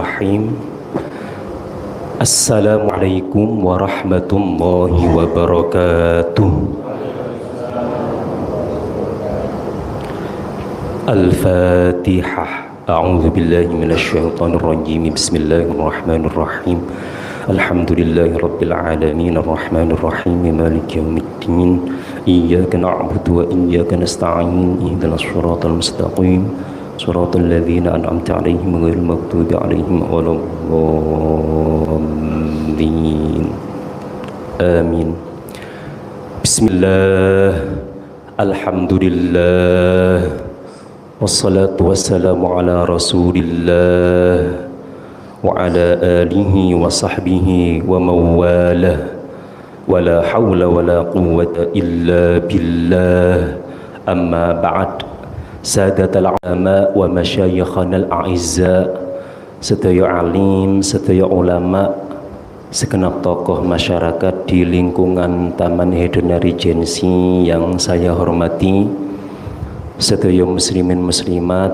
Bismillahirrahmanirrahim. Assalamualaikum warahmatullahi wabarakatuh. Al-Fatihah. A'udzu billahi minasyaitonir rajim. Bismillahirrahmanirrahim. Alhamdulillahirabbil alamin arrahmanir rahim maliki yaumiddin. Iyyaka na'budu wa iyyaka nasta'in. Ihdinas shiratal mustaqim. Shiratal ladzina an'amta 'alaihim ghairil maghdubi 'alaihim waladdallin. Amin. Bismillah. Alhamdulillah. Wassalatu wassalamu ala Rasulillah wa ala alihi wa sahbihi wa mawalah. Wala hawla wala quwwata illa billah. Amma ba'd. Sadatul ulama wa masyayikhanal a'izza, sedaya alim, sedaya ulama, segenap tokoh masyarakat di lingkungan Taman Hedona Regency yang saya hormati, sedaya muslimin muslimat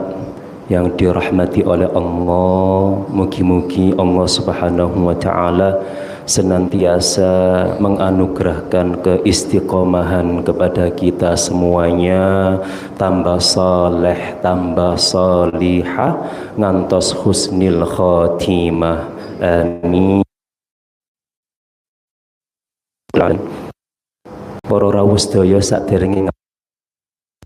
yang dirahmati oleh Allah. Mugi-mugi Allah Subhanahu wa taala senantiasa menganugerahkan keistiqomahan kepada kita semuanya, tambah saleh, tambah salihah, ngantos husnil khotimah. Amin. Para rawuh sedaya saderenge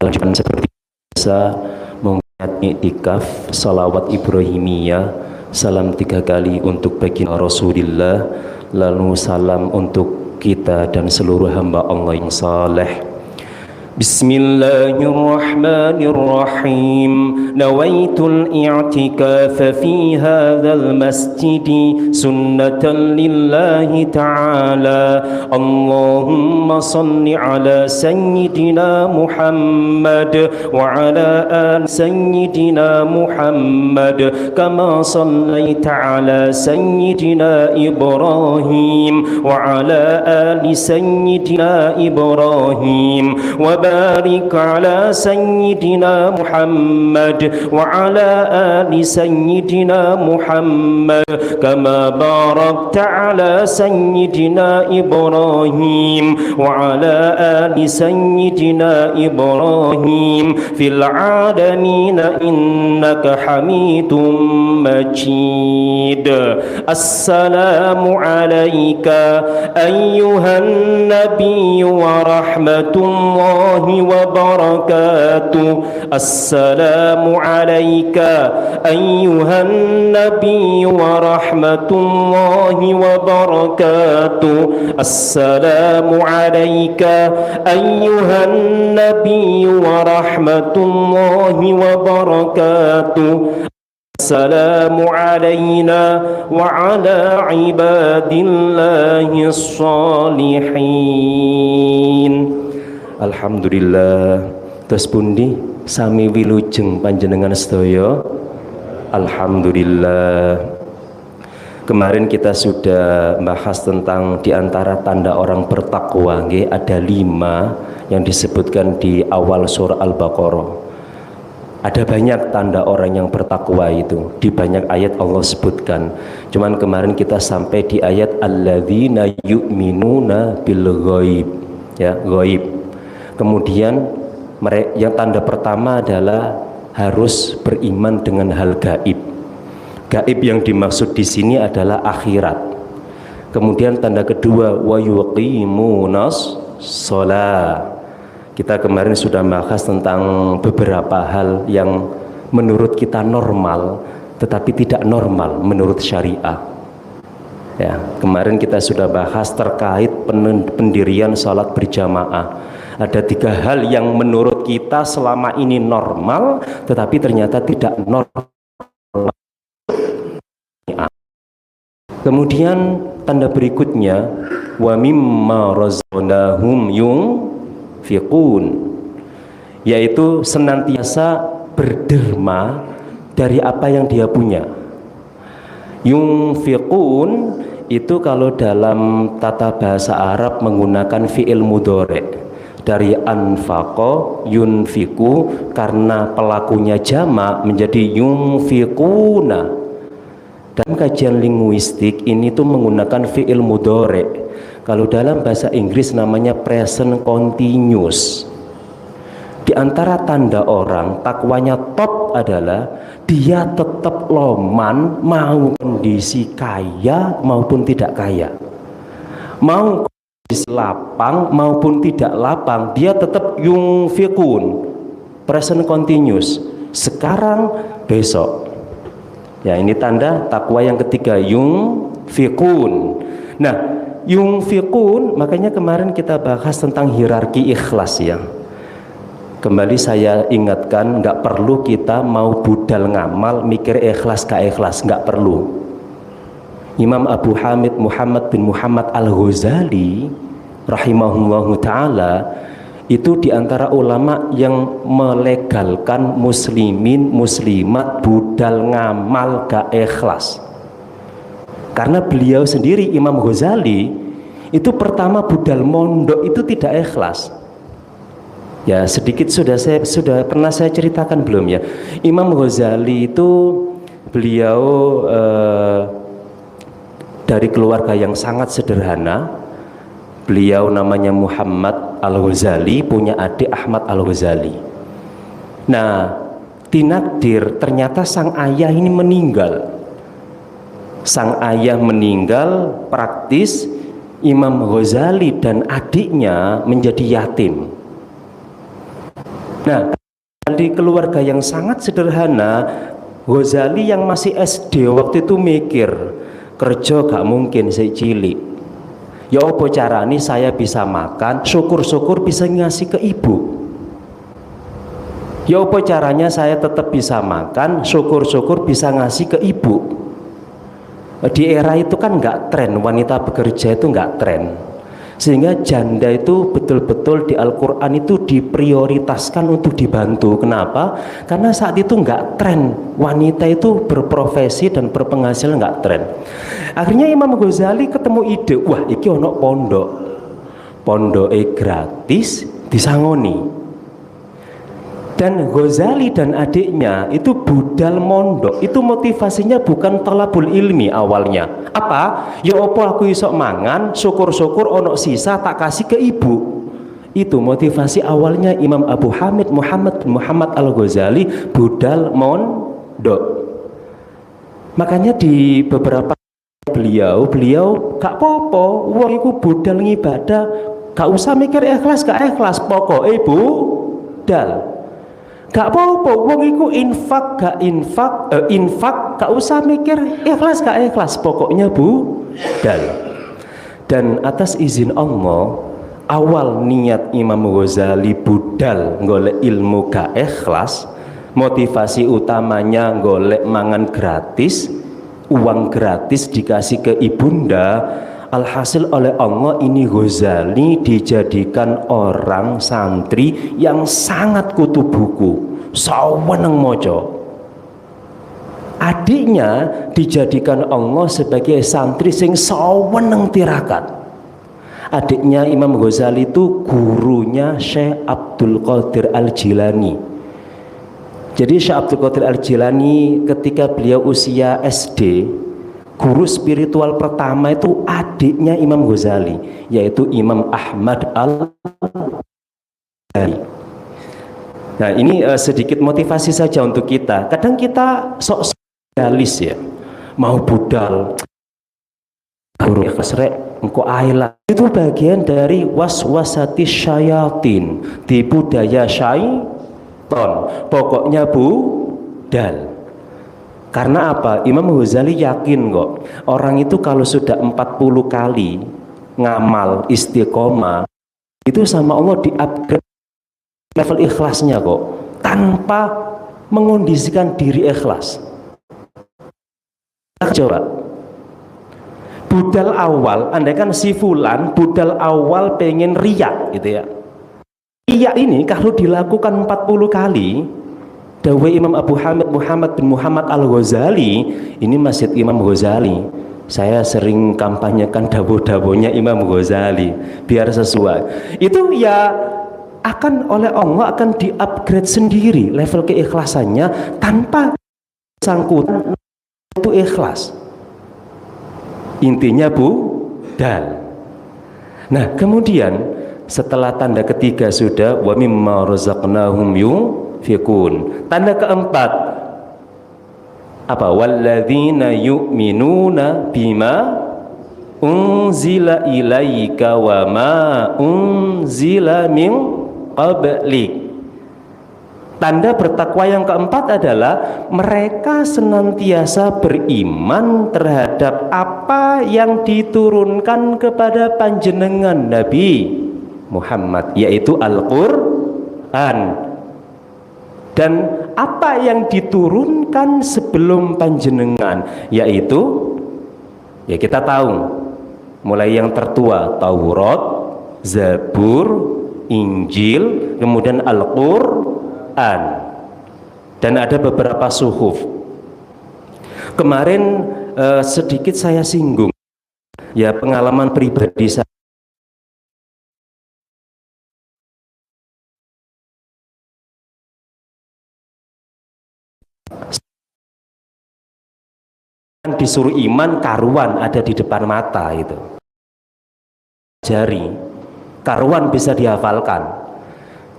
lanjutan seperti biasa mengingat iktikaf salawat Ibrahimiyah, salam 3 kali untuk baginda Rasulullah, lalu salam untuk kita dan seluruh hamba Allah yang saleh. Bismillahirrahmanirrahim. Nawaitul i'tikaf fi hadzal masjid sunnatan lillahi ta'ala. Allahumma salli ala sayyidina Muhammad wa ala ali sayyidina Muhammad kama sallaita ala sayyidina Ibrahim wa ala ali sayyidina Ibrahim wa barik ala sayyidina Muhammad wa ala ali sayyidina Muhammad kama barakta ala sayyidina Ibrahim wa ala ali sayyidina Ibrahim fil alamin innaka Hamidum Majid. Assalamu alayka ayyuhan nabiy wa rahmatullahi wabarakatuh. Assalamu alayka ayyuhan nabiy wa rahmatullahi wabarakatuh. Assalamu alayka ayyuhan nabiy wa rahmatullahi wabarakatuh. Assalamu alayna wa ala ibadillahis shalihin. Alhamdulillah. Terus pundi sami wilujeng panjenengan sedaya? Alhamdulillah. Kemarin kita sudah bahas tentang diantara tanda orang bertakwa, ada 5 yang disebutkan di awal surah Al-Baqarah. Ada banyak tanda orang yang bertakwa itu, di banyak ayat Allah sebutkan. Cuman kemarin kita sampai di ayat alladzina yu'minuna bil ghaib, ya, ghaib. Kemudian yang tanda pertama adalah harus beriman dengan hal gaib. Gaib yang dimaksud di sini adalah akhirat. Kemudian tanda kedua wa yuqimunas shalah. Kita kemarin sudah bahas tentang beberapa hal yang menurut kita normal tetapi tidak normal menurut syariah. Ya, kemarin kita sudah bahas terkait pendirian salat berjamaah. Ada 3 hal yang menurut kita selama ini normal tetapi ternyata tidak normal. Kemudian tanda berikutnya wa mimma razaqnahum yunfiqun, yaitu senantiasa berderma dari apa yang dia punya. Yunfiqun itu kalau dalam tata bahasa Arab menggunakan fi'il mudhari'. Dari anfaqo yunfiku, karena pelakunya jamak menjadi yunfikuna. Dalam kajian linguistik ini tuh menggunakan fi'il mudhari. Kalau dalam bahasa Inggris namanya present continuous. Di antara tanda orang takwanya top adalah dia tetap loman mau kondisi kaya maupun tidak kaya, mau kondisi lapang maupun tidak lapang, dia tetap yungfikun, present continuous, sekarang besok. Ya, ini tanda takwa yang ketiga, yungfikun. Nah, yungfikun, makanya kemarin kita bahas tentang hierarki ikhlas ya. Kembali saya ingatkan, nggak perlu kita mau budal ngamal mikir ikhlas gak ikhlas, nggak perlu. Imam Abu Hamid Muhammad bin Muhammad Al-Ghazali rahimahullahu ta'ala itu diantara ulama yang melegalkan muslimin muslimat budal ngamal gak ikhlas. Karena beliau sendiri Imam Ghazali itu pertama budal mondok itu tidak ikhlas. Ya, sedikit sudah pernah saya ceritakan belum ya. Imam Ghazali itu beliau dari keluarga yang sangat sederhana. Beliau namanya Muhammad Al-Ghazali, punya adik Ahmad Al-Ghazali. Nah, tinakdir ternyata sang ayah ini meninggal. Sang ayah meninggal, praktis Imam Ghazali dan adiknya menjadi yatim. Nah, di keluarga yang sangat sederhana, Ghazali yang masih SD waktu itu mikir, kerja gak mungkin saya cilik. Ya apa caranya saya bisa makan, syukur-syukur bisa ngasih ke ibu. Ya apa caranya saya tetap bisa makan, syukur-syukur bisa ngasih ke ibu. Di era itu kan nggak tren, wanita bekerja itu nggak tren. Sehingga janda itu betul-betul di Al-Quran itu diprioritaskan untuk dibantu. Kenapa? Karena saat itu nggak tren wanita itu berprofesi dan berpenghasilan, nggak tren. Akhirnya Imam Ghazali ketemu ide, wah iki ono pondok gratis disangoni. Dan Ghazali dan adiknya itu budal mondok, itu motivasinya bukan talabul ilmi awalnya. Apa? Ya opo aku iso mangan, syukur-syukur ono sisa tak kasih ke ibu. Itu motivasi awalnya Imam Abu Hamid Muhammad bin Muhammad Al-Ghazali budal mondok. Makanya di beberapa beliau gak popo, wong iku budal ngibadah, gak usah mikir ikhlas gak ikhlas, pokok ibu budal. Gak apa-apa, wong iku infak gak infak gak usah mikir ikhlas gak ikhlas, pokoknya budal. Dan atas izin Allah, awal niat Imam Ghazali budal golek ilmu gak ikhlas, motivasi utamanya golek mangan gratis, uang gratis dikasih ke ibunda. Alhasil oleh Allah ini Ghazali dijadikan orang santri yang sangat kutu buku, saweneng moco. Adiknya dijadikan Allah sebagai santri sing saweneng tirakat. Adiknya Imam Ghazali itu gurunya Syekh Abdul Qadir Al-Jilani. Jadi Syekh Abdul Qadir Al-Jilani ketika beliau usia SD, guru spiritual pertama itu adiknya Imam Ghazali, yaitu Imam Ahmad Al-Ghazali. Nah, ini sedikit motivasi saja untuk kita. Kadang kita sok idealis ya, mau budal guru ikhlasrek engko aila. Itu bagian dari waswasati syayatin, tipu daya syaiton. Pokoknya budal. Karena apa? Imam Ghazali yakin kok, orang itu kalau sudah 40 kali ngamal istiqomah, itu sama Allah di-upgrade level ikhlasnya kok, tanpa mengondisikan diri ikhlas. Coba budal awal, andai kan si fulan budal awal pengen riak gitu ya, riak ini kalau dilakukan 40 kali, dawe Imam Abu Hamid Muhammad bin Muhammad Al-Ghazali, ini Masjid Imam Ghazali, saya sering kampanyekan dawo-dawonya Imam Ghazali biar sesuai. Itu ya akan oleh Allah akan di-upgrade sendiri level keikhlasannya tanpa sangkutan itu ikhlas. intinya budal. Nah, kemudian setelah tanda ketiga sudah, wa mimma razaqnahum yunfiqun. Tanda keempat apa? Walladzina yu'minuna bima unzila ilaika wa ma unzila min qablik. Tanda bertakwa yang keempat adalah mereka senantiasa beriman terhadap apa yang diturunkan kepada panjenengan Nabi Muhammad, yaitu Al-Quran, dan apa yang diturunkan sebelum panjenengan, yaitu ya kita tahu mulai yang tertua Taurat, Zabur, Injil, kemudian Al-Quran, dan ada beberapa suhuf. Kemarin sedikit saya singgung ya pengalaman pribadi saya disuruh iman, karuan ada di depan mata itu, jari karuan bisa dihafalkan.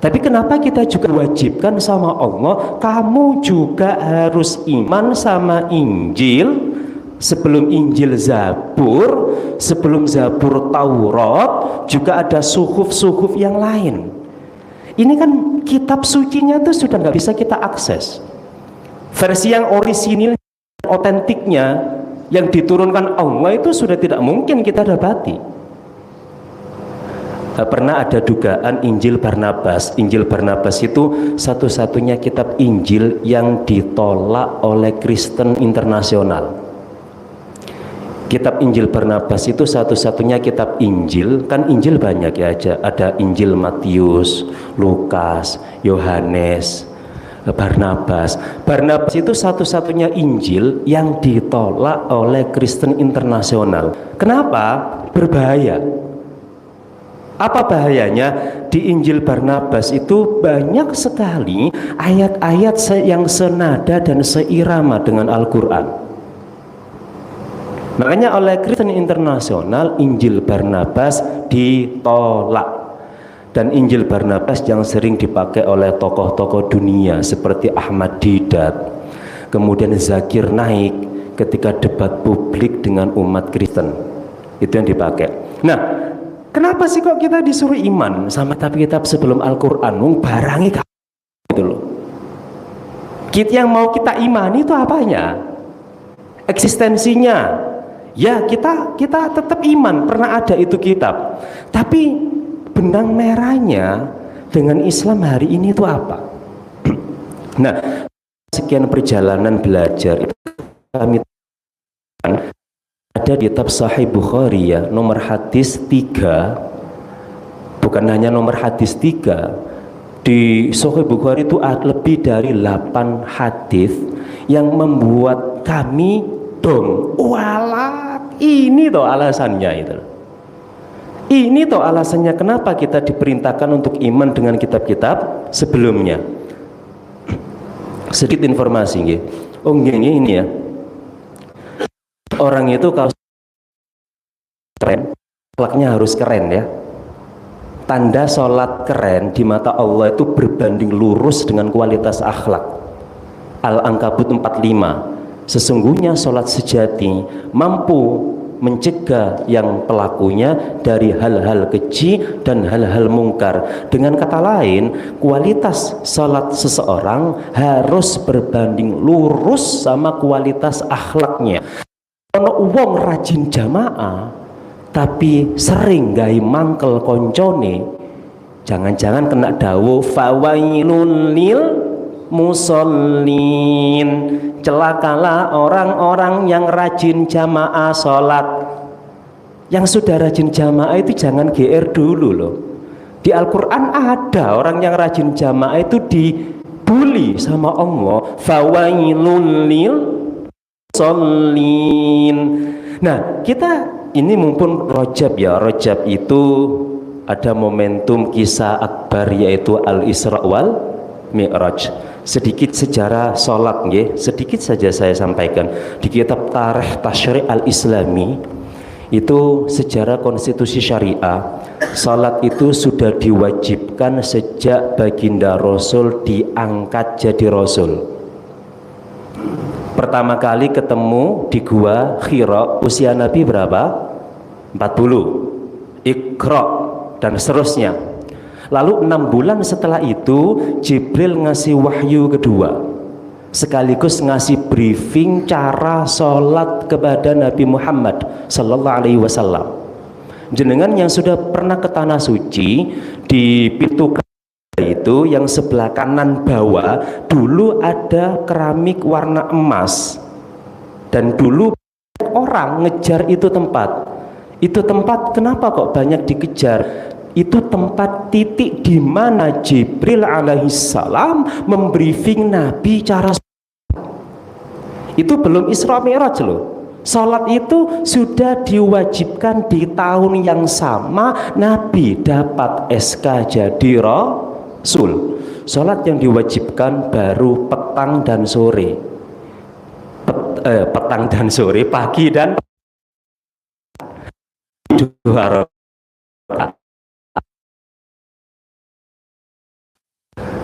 Tapi kenapa kita juga wajibkan sama Allah, kamu juga harus iman sama Injil, sebelum Injil Zabur, sebelum Zabur Taurat, juga ada suhuf-suhuf yang lain. Ini kan kitab sucinya tuh sudah nggak bisa kita akses. Versi yang orisinil, otentiknya, yang diturunkan Allah itu sudah tidak mungkin kita dapati. Pernah ada dugaan Injil Barnabas. Injil Barnabas itu satu-satunya kitab Injil yang ditolak oleh Kristen internasional. Kitab Injil Barnabas itu satu-satunya kitab Injil, kan Injil banyak ya aja. Ada Injil Matius, Lukas, Yohanes, Barnabas. Barnabas itu satu-satunya Injil yang ditolak oleh Kristen internasional. Kenapa? Berbahaya. Apa bahayanya? Di Injil Barnabas itu banyak sekali ayat-ayat yang senada dan seirama dengan Al-Quran. Makanya oleh Kristen internasional Injil Barnabas ditolak. Dan Injil Barnabas yang sering dipakai oleh tokoh-tokoh dunia seperti Ahmad Didat, kemudian Zakir Naik ketika debat publik dengan umat Kristen, itu yang dipakai. Nah, kenapa sih kok kita disuruh iman sama kitab sebelum Al-Quran? Barangnya gitu loh. Yang mau kita imani itu apanya? Eksistensinya. Ya kita tetap iman, pernah ada itu kitab. Tapi benang merahnya dengan Islam hari ini itu apa? Nah, sekian perjalanan belajar itu kami ada di kitab Sahih Bukhari ya, nomor hadis 3. Bukan hanya nomor hadis 3. Di Sahih Bukhari itu lebih dari 8 hadis yang membuat kami dong, walah, ini toh alasannya itu. Ini toh alasannya kenapa kita diperintahkan untuk iman dengan kitab-kitab sebelumnya. Sedikit informasi nggih. Oh ini ya. Orang itu kalau keren, akhlaknya harus keren ya. Tanda sholat keren di mata Allah itu berbanding lurus dengan kualitas akhlak. Al-Ankabut 45. Sesungguhnya sholat sejati mampu mencegah yang pelakunya dari hal-hal keji dan hal-hal mungkar. Dengan kata lain, kualitas sholat seseorang harus berbanding lurus sama kualitas akhlaknya. Ono wong rajin jamaah tapi sering gawe mangkel koncone, jangan-jangan kena dawuh fawailun lil musallin, celakalah orang-orang yang rajin jamaah sholat. Yang sudah rajin jamaah itu jangan GR dulu loh. Di Al-Quran ada orang yang rajin jamaah itu dibully sama Allah, fawailun lil musallin. Nah, kita ini mumpun Rajab ya. Rajab itu ada momentum kisah akbar yaitu Al-Isra wal Mi'raj. Sedikit sejarah sholat nggih, sedikit saja saya sampaikan. Di kitab Tarikh Tasyri' Al-Islami Itu sejarah konstitusi syariah. Salat itu sudah diwajibkan sejak baginda Rasul diangkat jadi Rasul. Pertama kali ketemu di gua Hira usia Nabi berapa? 40. Iqra dan seterusnya. Lalu 6 bulan setelah itu Jibril ngasih wahyu kedua, sekaligus ngasih briefing cara sholat kepada Nabi Muhammad sallallahu alaihi wasallam. Jenengan yang sudah pernah ke tanah suci, di pintu itu yang sebelah kanan bawah dulu ada keramik warna emas, dan dulu orang ngejar itu tempat. Itu tempat kenapa kok banyak dikejar? Itu tempat titik di mana Jibril alaihissalam membriefing Nabi cara sholat. Itu belum Isra Mi'raj loh. Sholat itu sudah diwajibkan di tahun yang sama Nabi dapat SK jadi Rasul. Sholat yang diwajibkan baru petang dan sore. Petang dan sore, pagi dan 2 rakaat.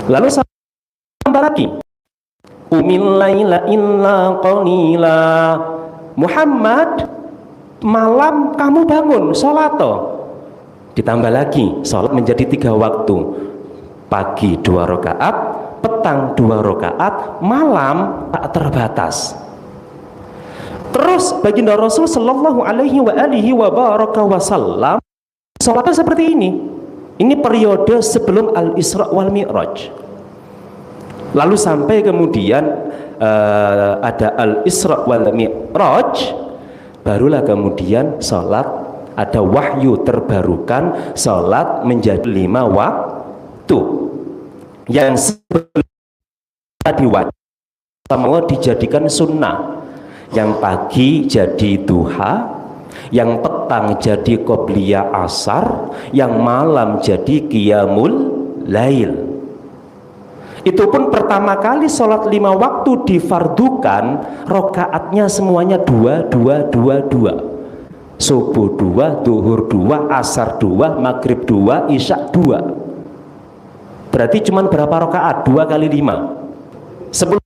Lalu tambah lagi, Qumil laila illa qalila. Muhammad, malam kamu bangun sholat toh. Ditambah lagi, sholat menjadi 3 waktu. Pagi 2 rakaat, petang 2 rakaat, malam tak terbatas. Terus baginda Rasul sallallahu alaihi wa alihi wa baraka wasallam sholatnya seperti ini. Ini periode sebelum Al-Isra wal Mi'raj. Lalu sampai kemudian ada Al-Isra wal Mi'raj, barulah kemudian sholat ada wahyu terbarukan, sholat menjadi 5 waktu yang sebelumnya diwajibkan dijadikan sunnah. Yang pagi jadi duha, yang petang jadi qobliyah asar, yang malam jadi qiyamul lail. Itu pun pertama kali sholat 5 waktu difardukan, rokaatnya semuanya 2, 2, 2, 2. Subuh 2, duhur 2, asar 2, maghrib 2, isya 2. Berarti cuman berapa rokaat? 2 kali 5, 10.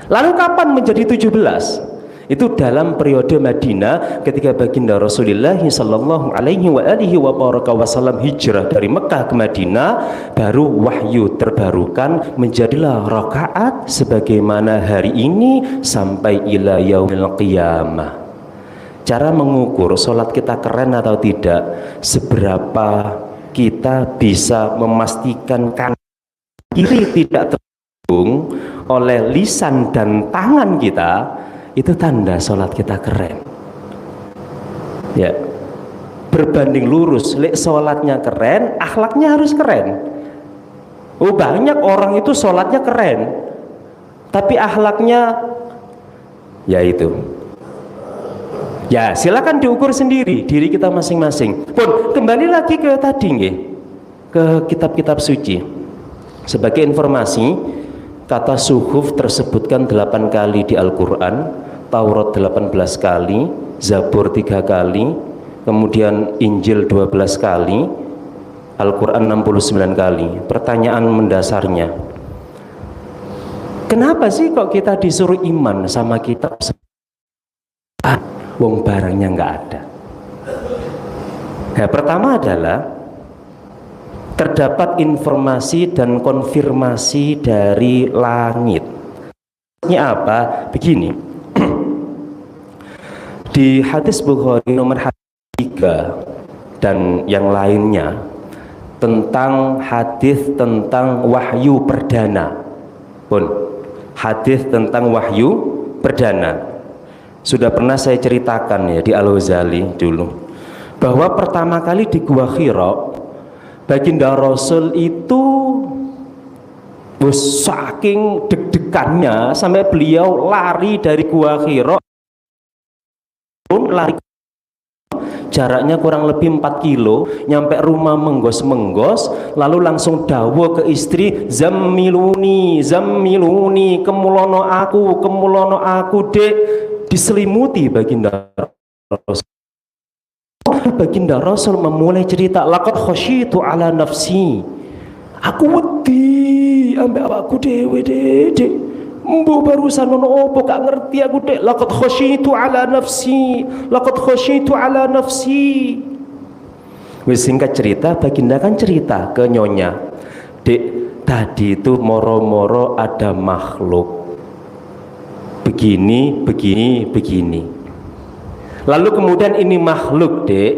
Lalu kapan menjadi 17? Itu dalam periode Madinah ketika baginda Rasulullah sallallahu alaihi wa alihi wa baraka wasallam hijrah dari Mekah ke Madinah, baru wahyu terbarukan menjadilah rakaat sebagaimana hari ini sampai ila yaumil qiyamah. Cara mengukur sholat kita keren atau tidak, seberapa kita bisa memastikan kanan kiri tidak terhubung oleh lisan dan tangan kita, itu tanda sholat kita keren. Ya, berbanding lurus, sholatnya keren, akhlaknya harus keren. Oh, banyak orang itu sholatnya keren, tapi akhlaknya ya itu. Ya, silakan diukur sendiri diri kita masing-masing. Pun kembali lagi ke tadi nggih, ke kitab-kitab suci. Sebagai informasi, kata suhuf tersebutkan 8 kali di Al-Quran, Taurat 18 kali, Zabur 3 kali, kemudian Injil 12 kali, Al-Quran 69 kali. Pertanyaan mendasarnya, kenapa sih kok kita disuruh iman sama kitab? Wong barangnya nggak ada. Nah, pertama adalah terdapat informasi dan konfirmasi dari langit. Ini apa? Begini. Di hadis Bukhari nomor 3 dan yang lainnya tentang hadis tentang wahyu perdana. Pun hadis tentang wahyu perdana sudah pernah saya ceritakan ya di Al-Ghazali dulu, bahwa pertama kali di Gua Hira baginda Rasul itu saking deg-degannya sampai beliau lari dari Gua Hira, lari jaraknya kurang lebih 4 kilo, nyampe rumah menggos-menggos, lalu langsung dawuh ke istri, zammiluni, zammiluni, kemulono aku dek. Diselimuti baginda Rasul Baginda Rasul memulai cerita, laqad khasyitu ala nafsi, aku wedi ambek awakku dhewe Dek. Mbo barusan ono opo gak ngerti aku Dek. Laqad khasyitu ala nafsi, laqad khasyitu ala nafsi. Wis singkat cerita, Baginda kan cerita ke nyonya, Dek, tadi itu moro-moro ada makhluk begini, begini, begini. Lalu kemudian ini makhluk Dek,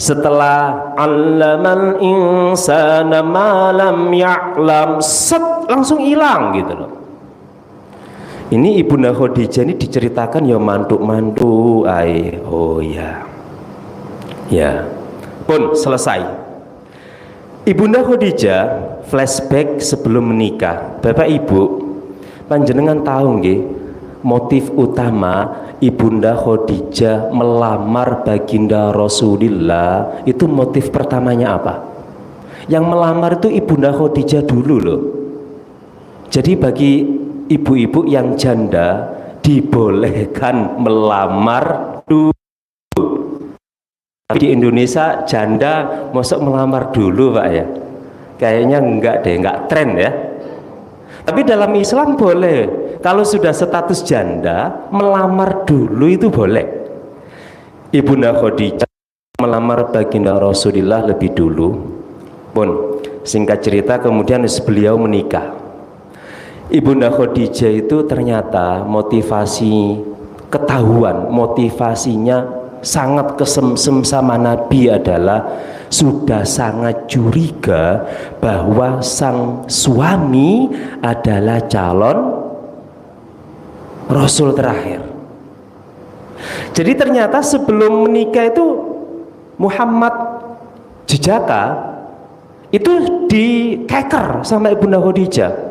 setelah allamal insana ma lam ya'lam, set, langsung hilang gitu loh. Ini Ibunda Khadijah ini diceritakan ya mantuk-mantuk ai. Oh ya. Ya. Pun selesai. Ibunda Khadijah flashback sebelum menikah. Bapak Ibu, panjenengan tahu nggih motif utama Ibunda Khadijah melamar Baginda Rasulullah itu, motif pertamanya apa? Yang melamar itu Ibunda Khadijah dulu loh. Jadi bagi ibu-ibu yang janda dibolehkan melamar dulu. Tapi di Indonesia janda mosok melamar dulu Pak ya? Kayaknya enggak deh, enggak tren ya. Tapi dalam Islam boleh. Kalau sudah status janda, melamar dulu itu boleh. Ibunda Khadijah melamar Baginda Rasulullah lebih dulu. Pun singkat cerita kemudian beliau menikah. Ibunda Khadijah itu ternyata motivasi ketahuan, motivasinya sangat kesemsem sama Nabi adalah sudah sangat curiga bahwa sang suami adalah calon Rasul terakhir. Jadi ternyata sebelum menikah itu Muhammad Jejaka itu dikeker sama Ibunda Khadijah.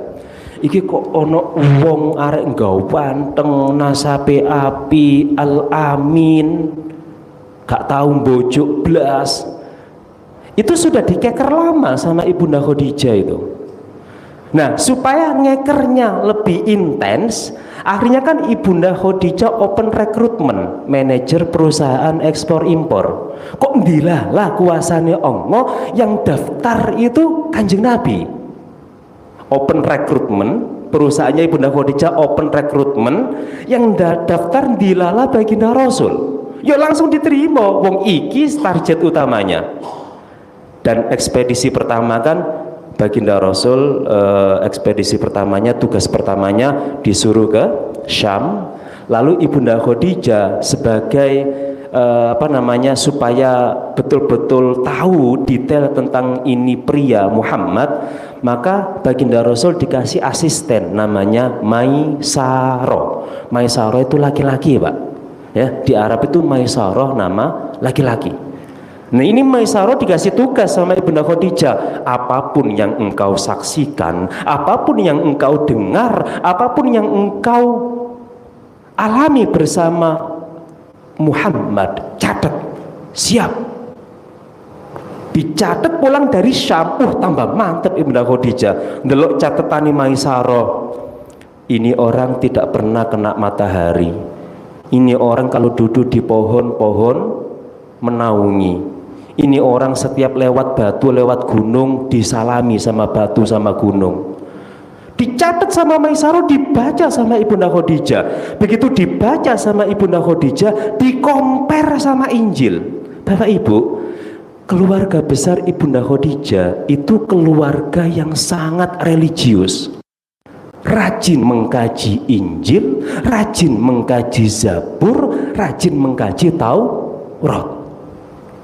Iki kok ono wong arek nggawa wanteng, nasabe api, al-amin, gak tahu bojuk blas. Itu sudah dikeker lama sama Ibunda Khadijah itu. Nah, supaya ngekernya lebih intens, akhirnya kan Ibunda Khadijah open recruitment, manajer perusahaan ekspor impor. Kok ndilalah kuasane Allah yang daftar itu Kanjeng Nabi. Open recruitment, perusahaannya Ibunda Khadijah open recruitment, yang daftar dilala Baginda Rasul. Ya langsung diterima, wong iki target utamanya. Dan ekspedisi pertama kan Baginda Rasul, ekspedisi pertamanya, tugas pertamanya disuruh ke Syam. Lalu Ibunda Khadijah sebagai supaya betul-betul tahu detail tentang ini pria Muhammad, maka Baginda Rasul dikasih asisten namanya Maisarah. Maisarah itu laki-laki Pak ya, di Arab itu Maisarah nama laki-laki. Nah ini Maisarah dikasih tugas sama Ibunda Khadijah, apapun yang engkau saksikan, apapun yang engkau dengar, apapun yang engkau alami bersama Muhammad, catat, siap. Dicatat pulang dari Syam, tambah mantep Ibunda Khadijah. Ndelok catetane Maisarah, ini orang tidak pernah kena matahari. Ini orang kalau duduk di pohon-pohon menaungi. Ini orang setiap lewat batu, lewat gunung disalami sama batu sama gunung. Dicatat sama Maisarah, dibaca sama Ibunda Khadijah. Begitu dibaca sama Ibunda Khadijah, dikompar sama Injil. Bapak Ibu, keluarga besar Ibunda Khadijah itu keluarga yang sangat religius. Rajin mengkaji Injil, rajin mengkaji Zabur, rajin mengkaji Taurat.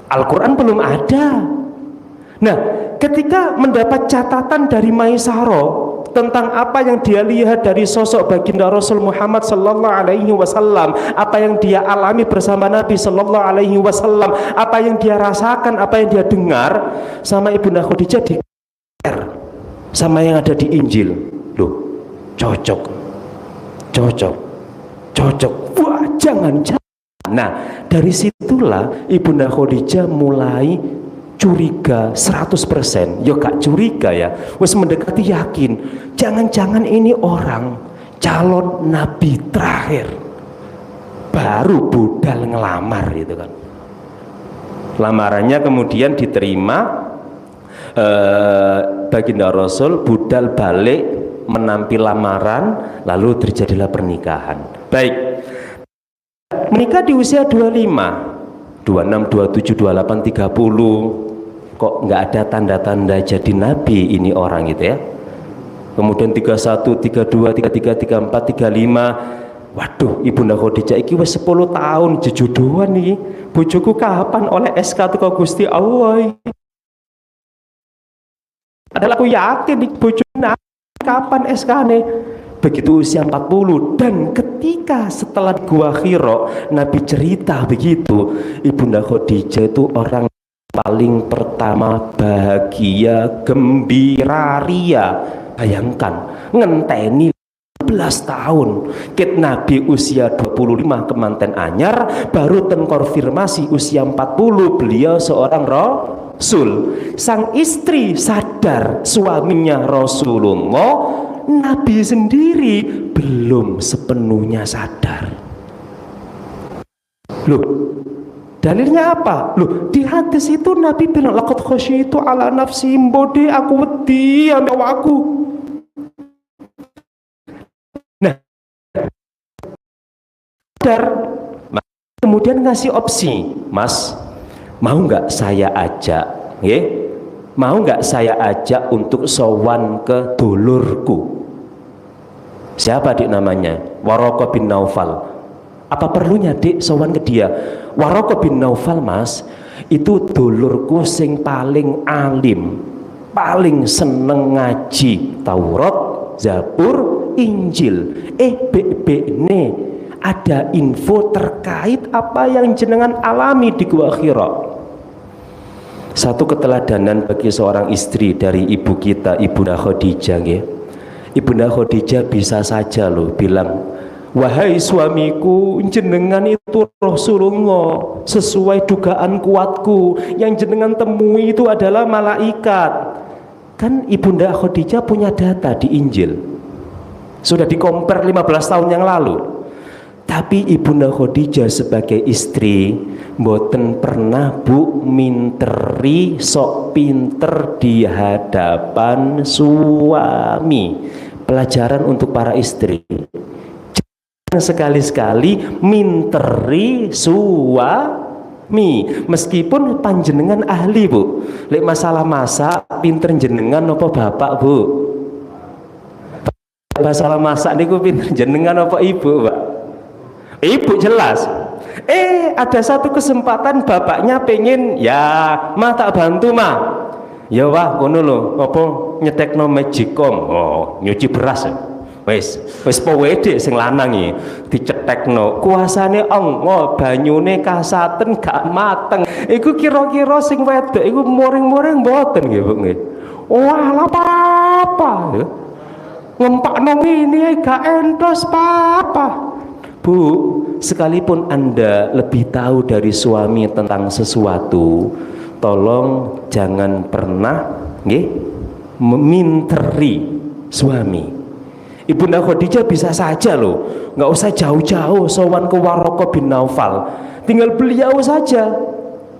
Al-Quran belum ada. Nah, ketika mendapat catatan dari Maisarah tentang apa yang dia lihat dari sosok Baginda Rasul Muhammad sallallahu alaihi wasallam, apa yang dia alami bersama Nabi sallallahu alaihi wasallam, apa yang dia rasakan, apa yang dia dengar, sama Ibunda Khadijah di sama yang ada di Injil. Loh, cocok. Wah, jangan. Nah, dari situlah Ibunda Khadijah mulai curiga 100%. Ya gak curiga ya, wis mendekati yakin, jangan-jangan ini orang calon nabi terakhir, baru budal ngelamar gitu kan. Lamarannya kemudian diterima. Baginda Rasul budal balik menampi lamaran, lalu terjadilah pernikahan. Baik, menikah di usia 25, 26, 27, 28, 30. Kok nggak ada tanda-tanda jadi nabi ini orang gitu ya. Kemudian 31, 32, 33, 34, 35. Waduh, Ibunda Khadijah iki wis 10 tahun jejodohan nih. Bojoku kapan oleh SK teko Gusti Allah? Adalah aku yakin di bojone kapan SK-ne. Begitu usia 40, dan ketika setelah Gua Hira Nabi cerita begitu, Ibunda Khadijah itu orang paling pertama bahagia, gembira, ria. Bayangkan ngenteni 11 tahun ket Nabi usia 25 kemanten anyar, baru konfirmasi usia 40 beliau seorang Rasul. Sang istri sadar suaminya Rasulullah, Nabi sendiri belum sepenuhnya sadar. Loh, dalilnya apa? Loh, di hadis itu Nabi bilang laqad khasyitu ala nafsi, mbode aku wedi ambek awakku. Nah, sadar. Kemudian ngasih opsi, Mas, mau nggak saya ajak, mau nggak saya ajak untuk sowan ke dulurku? Siapa dik namanya? Waraqah bin Naufal. Apa perlunya dik sowan ke dia? Waraqah bin Naufal, Mas, itu dulurku sing paling alim, paling seneng ngaji Taurat, Zabur, Injil. Bene ada info terkait apa yang jenengan alami di Gua Hira. Satu keteladanan bagi seorang istri dari ibu kita, Ibunda Khadijah nggih. Ibunda Khadijah bisa saja loh bilang, wahai suamiku, jenengan itu Rasulullah, sesuai dugaan kuatku, yang jenengan temui itu adalah malaikat. Kan Ibunda Khadijah punya data di Injil, sudah dikompar 15 tahun yang lalu. Tapi Ibunda Khadijah sebagai istri mboten pernah bu minteri sok pinter di hadapan suami. Pelajaran untuk para istri, jangan sekali-sekali minteri suami, meskipun panjenengan ahli bu. Lek masalah masak pinter jenengan apa bapak bu? Masalah masak niku pinter jenengan apa ibu pak? Ibu jelas. Ada satu kesempatan bapaknya pengen, ya mah tak bantu mah. Ya wah kono lho, apa nyetekno magicom, nyuci beras. Wis powede sing lanang iki dicetekno. Kuasane Allah, banyune kasaten gak mateng. Iku kira-kira sing wedok iku muring-muring mboten nggih, Bu nggih. Wah, apa? Ngempakno ini gak entos apa? Bu, sekalipun Anda lebih tahu dari suami tentang sesuatu, tolong jangan pernah meminteri suami. Ibunda Khadijah bisa saja loh, nggak usah jauh-jauh sowan ke Waraqah bin Naufal, tinggal beliau saja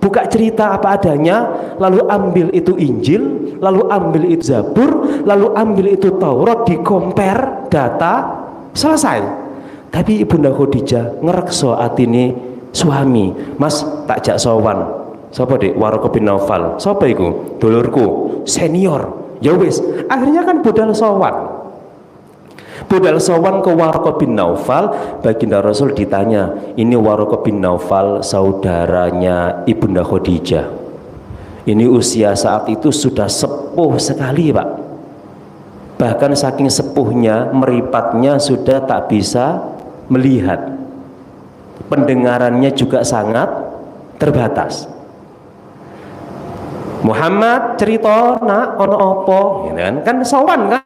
buka cerita apa adanya, lalu ambil itu Injil, lalu ambil itu Zabur, lalu ambil itu Taurat, dikompar data, selesai. Tapi Ibunda Khadijah ngerekso atine suami, Mas tak jak sowan. Sapa dik? Waraqah bin Naufal. Sapa iku? Dulurku senior. Ya wis, akhirnya kan budal sowan. Budal sowan ke Waraqah bin Naufal. Baginda Rasul ditanya, ini Waraqah bin Naufal saudaranya Ibunda Khadijah. Ini usia saat itu sudah sepuh sekali pak. Bahkan saking sepuhnya, meripatnya sudah tak bisa melihat, pendengarannya juga sangat terbatas. Muhammad cerita nak ono opo, kan sowan kan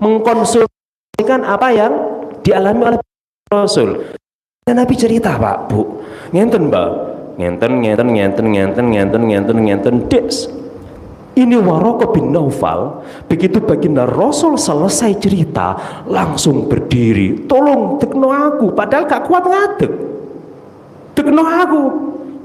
mengkonsultasikan apa yang dialami oleh Rasul. Dan Nabi cerita pak bu, ngenten mbak, ngenten des. Ini Waraqah bin Naufal, begitu baginda Rasul selesai cerita langsung berdiri, tolong tekno aku, padahal gak kuat ngadeg. Tekno aku,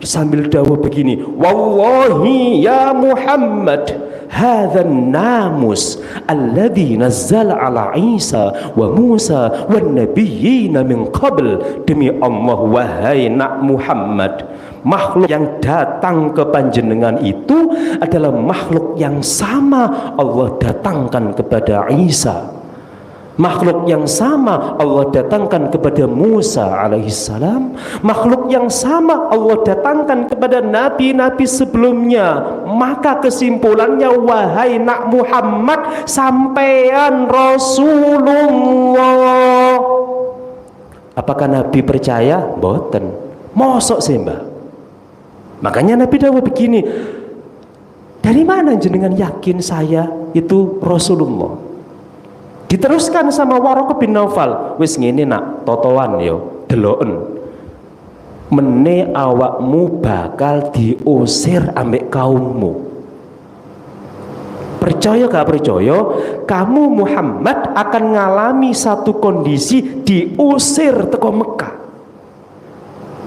sambil dawuh begini, wallahi ya Muhammad, hadzan namus alladzi nazzala ala Isa wa Musa wan nabiyyin min qabl. Demi Allah wahai nak Muhammad, makhluk yang datang ke panjenengan itu adalah makhluk yang sama Allah datangkan kepada Isa, makhluk yang sama Allah datangkan kepada Musa alaihissalam, makhluk yang sama Allah datangkan kepada nabi-nabi sebelumnya. Maka kesimpulannya, wahai nak Muhammad, sampean Rasulullah. Apakah Nabi percaya? Boten. Mosok sih mbak. Makanya Nabi dawuh begini, dari mana jenengan yakin saya itu Rasulullah? Diteruskan sama Waraqah bin Naufal, wis ngene nak, totoan yo, deloken. Mene awakmu bakal diusir ambek kaummu. Percaya gak percaya, kamu Muhammad akan ngalami satu kondisi diusir teko Mekah.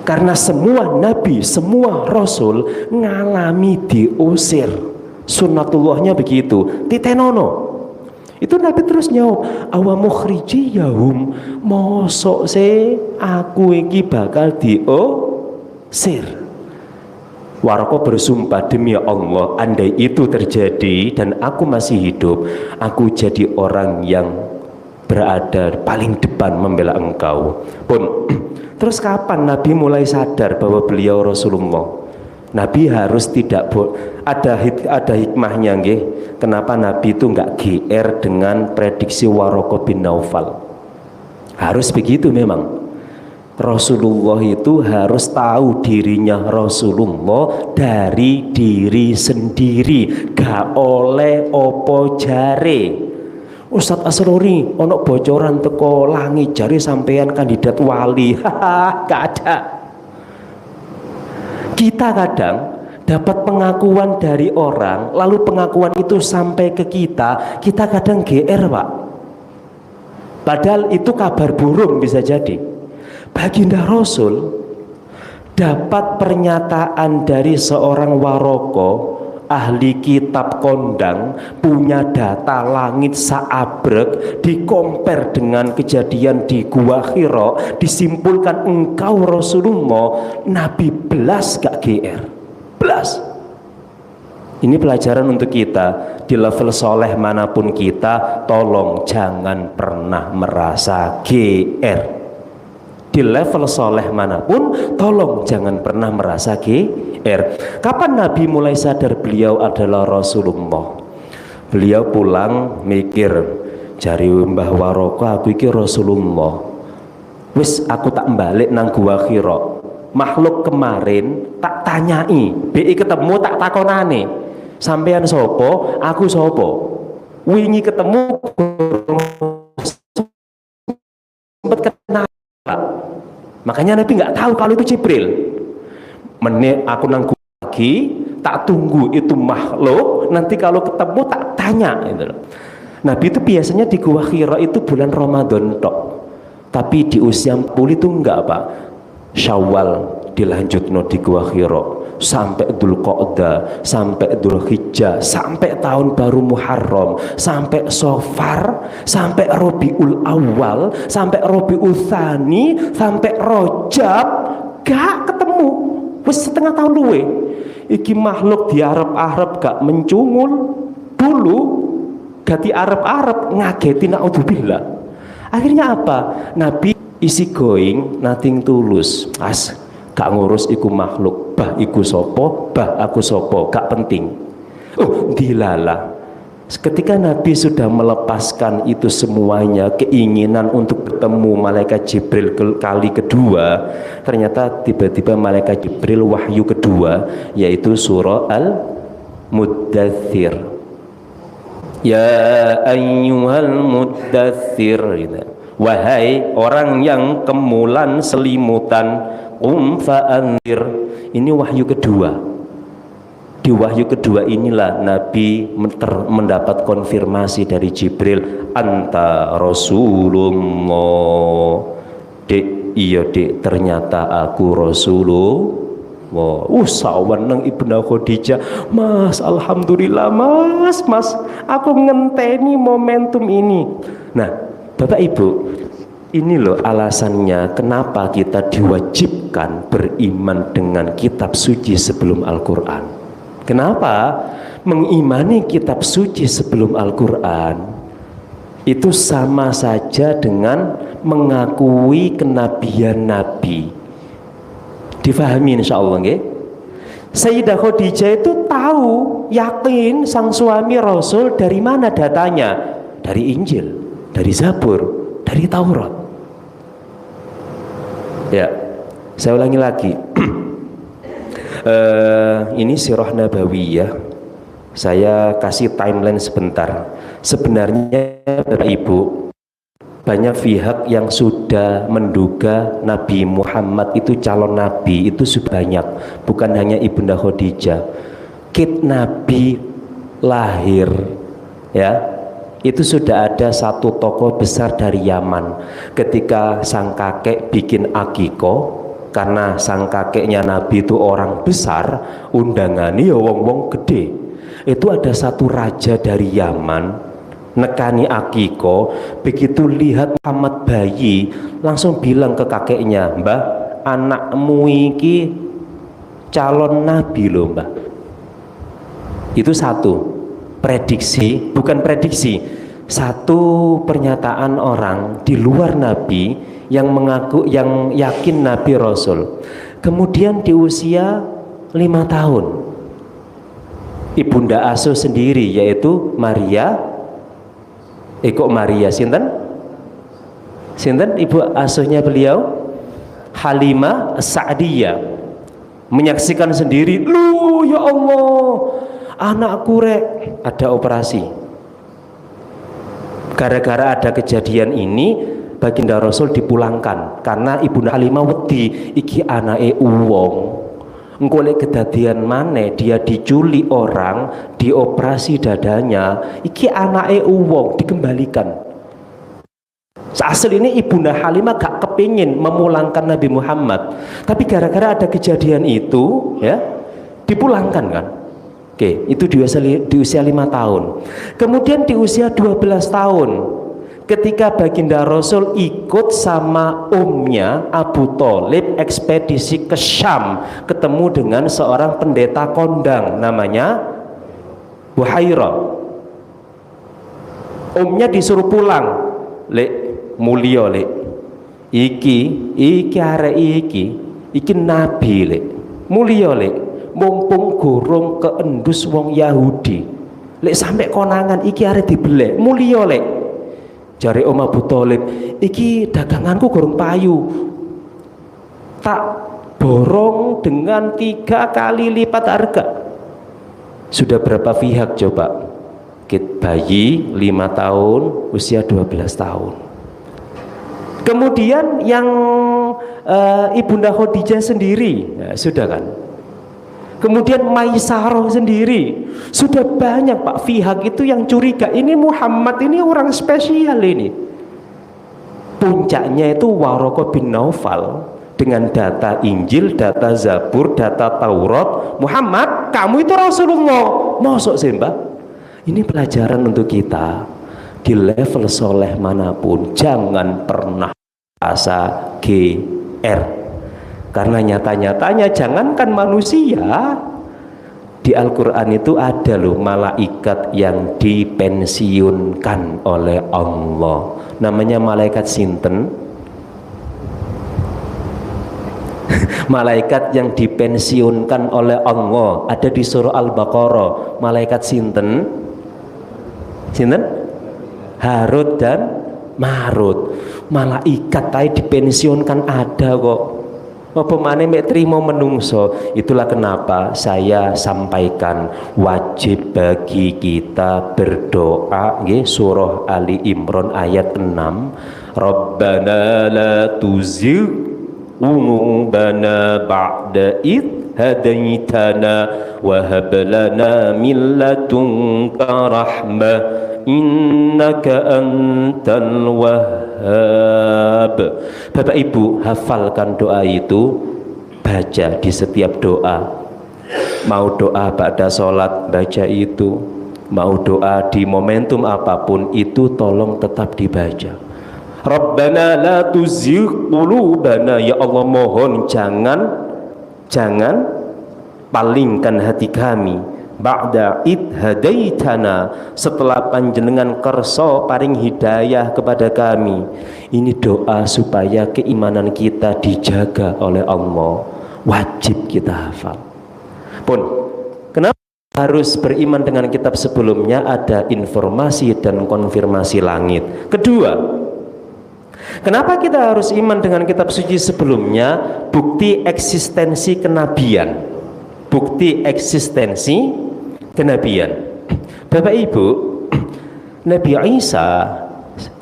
Karena semua nabi, semua rasul ngalami diusir. Sunnatullahnya begitu. Titenono. Itu Nabi terus jawab, awa mukhrijiyahum, mosok se aku iki bakal diusir. Waraqah bersumpah, demi Allah, andai itu terjadi dan aku masih hidup, aku jadi orang yang berada paling depan membela engkau. Pun terus kapan Nabi mulai sadar bahwa beliau Rasulullah? Nabi harus tidak ada hikmahnya nggih. Kenapa Nabi itu nggak GR dengan prediksi Waraqah bin Naufal? Harus begitu memang. Rasulullah itu harus tahu dirinya Rasulullah dari diri sendiri, gak oleh opo jare. Ustadz Asrori ono bocoran teko langit jari sampean kandidat wali. Haha, gak ada. Kita kadang dapat pengakuan dari orang, lalu pengakuan itu sampai ke kita kadang GR pak. Padahal itu kabar burung bisa jadi. Baginda Rasul dapat pernyataan dari seorang Waraqah, ahli kitab kondang, punya data langit saabrek, dikompar dengan kejadian di Gua Hira, disimpulkan engkau Rasulullah. Nabi belas gak GR, belas. Ini pelajaran untuk kita. Di level soleh manapun kita, tolong jangan pernah merasa GR. Di level soleh manapun, tolong jangan pernah merasa GR. Kapan Nabi mulai sadar beliau adalah Rasulullah? Beliau pulang mikir, jari Mbah Waraqah, aku iki Rasulullah. Wis aku tak balik nang Gua Hira. Makhluk kemarin tak tanyai, BI ketemu tak takonane. Sampean sopo, aku sopo. Wingi ketemu sempat kenal. Makanya Nabi nggak tahu kalau itu Jibril. Menit aku nanggu lagi, tak tunggu itu makhluk. Nanti kalau ketemu tak tanya. Gitu. Nabi itu biasanya di Gua Hira itu bulan Ramadan tok. Tapi di usia 40 itu enggak pak. Syawal dilanjutno di Gua Hira sampai Dzulqa'dah, sampai Dzulhijjah, sampai tahun baru Muharram, sampai Safar, sampai Rabiul Awal, sampai Rabiul Tsani, sampai Rajab, gak ketemu. Wis setengah tahun luwe. Iki makhluk diarep-arep gak mencungul dulu, gak diarep-arep ngageti naudzubillah. Akhirnya apa? Nabi isi going nothing tulus. Gak ngurus iku makhluk, bah iku sopo, bah aku sopo, gak penting. Dilala. Ketika Nabi sudah melepaskan itu semuanya, keinginan untuk bertemu malaikat Jibril kali kedua, ternyata tiba-tiba malaikat Jibril wahyu kedua, yaitu surah Al-Muddathir. Ya ayyuhal muddathir, gitu. Wahai orang yang kemulan selimutan, fa'anzir. Ini wahyu kedua. Di wahyu kedua inilah Nabi mendapat konfirmasi dari Jibril, anta Rasulullah. Dek, iya dek, ternyata aku Rasulullah. Wah, saweneng Ibunda Khadijah. Mas, alhamdulillah mas, aku ngenteni momentum ini. Nah, Bapak Ibu, ini loh alasannya kenapa kita diwajibkan beriman dengan kitab suci sebelum Al-Quran. Kenapa? Mengimani kitab suci sebelum Al-Quran itu sama saja dengan mengakui kenabian Nabi. Difahami insya Allah nggih? Sayyidah Khadijah itu tahu, yakin sang suami Rasul dari mana datanya? Dari Injil, dari Zabur, dari Taurat. Ya, saya ulangi lagi. Ini Sirah Nabawiyah. Saya kasih timeline sebentar. Sebenarnya Bapak Ibu, banyak pihak yang sudah menduga Nabi Muhammad itu calon Nabi, itu sudah banyak, bukan hanya Ibunda Khadijah. Kit Nabi lahir, ya, itu sudah ada satu tokoh besar dari Yaman. Ketika sang kakek bikin akikoh, karena sang kakeknya Nabi itu orang besar, undangannya ya wong-wong gede. Itu ada satu raja dari Yaman nekani akiko, begitu lihat Muhammad bayi langsung bilang ke kakeknya, "Mbah, anakmu iki calon nabi loh mbah." Itu satu prediksi, bukan prediksi, satu pernyataan orang di luar nabi yang mengaku, yang yakin nabi Rasul. Kemudian di usia 5 tahun Ibunda asuh sendiri yaitu Maria, kok Maria sinten? Sinten ibu asuhnya beliau? Halimah As-Sa'diyah. Menyaksikan sendiri, "Lu ya Allah, anakku rek ada operasi." Gara-gara ada kejadian ini, baginda Rasul dipulangkan karena Ibunda Halimah wedi iki anake wong. Engko lek kedadian maneh dia diculik orang, dioperasi dadanya, iki anake wong dikembalikan. Asal ini Ibunda Halimah gak kepingin memulangkan Nabi Muhammad, tapi gara-gara ada kejadian itu ya dipulangkan kan. Oke, itu di usia 5 tahun. Kemudian di usia 12 tahun ketika baginda Rasul ikut sama omnya Abu Thalib ekspedisi ke Syam, ketemu dengan seorang pendeta kondang namanya Buhairah. Omnya disuruh pulang, "Lek mulya lek, iki arek iki nabi lek, mulya lek, mumpung gorong keendus wong Yahudi, lek sampai konangan iki arek dibelek, mulya lek." Jare Om Abu Thalib, "Iki daganganku gorong payu, tak borong dengan 3 kali lipat harga." Sudah berapa pihak coba? Kit bayi 5 tahun, usia 12 tahun. Kemudian yang Ibunda Khadijah sendiri, ya, sudah kan? Kemudian Maisarah sendiri, sudah banyak Pak pihak itu yang curiga, ini Muhammad ini orang spesial ini. Puncaknya itu Waraqah bin Naufal dengan data Injil, data Zabur, data Taurat. "Muhammad, kamu itu Rasulullah." Mosok sih mbak? Ini pelajaran untuk kita di level soleh manapun, jangan pernah asa GR. Karena nyata-nyatanya jangankan manusia, di Al-Quran itu ada loh malaikat yang dipensiunkan oleh Allah. Namanya malaikat sinten? Malaikat yang dipensiunkan oleh Allah ada di surah Al-Baqarah. Malaikat sinten? Sinten? Harut dan Marut. Malaikat tadi dipensiunkan ada kok. Apa maneh mek trimo menungso. Itulah kenapa saya sampaikan wajib bagi kita berdoa nggih, surah Ali Imran ayat 6. Rabbana la tuzigh qulubana ba'da id hadaitana wa hab lana min ladunka rahmah innaka antal wahhab. Bapak Ibu hafalkan doa itu, baca di setiap doa. Mau doa ba'da sholat, baca itu. Mau doa di momentum apapun, itu tolong tetap dibaca. Rabbana la tuzigh qulubana, ya Allah mohon jangan palingkan hati kami ba'da id hadaitana, setelah panjenengan kersa paring hidayah kepada kami. Ini doa supaya keimanan kita dijaga oleh Allah, wajib kita hafal. Pun kenapa harus beriman dengan kitab sebelumnya? Ada informasi dan konfirmasi langit. Kedua, kenapa kita harus iman dengan kitab suci sebelumnya? Bukti eksistensi kenabian. Bukti eksistensi kenabian. Bapak Ibu, Nabi Isa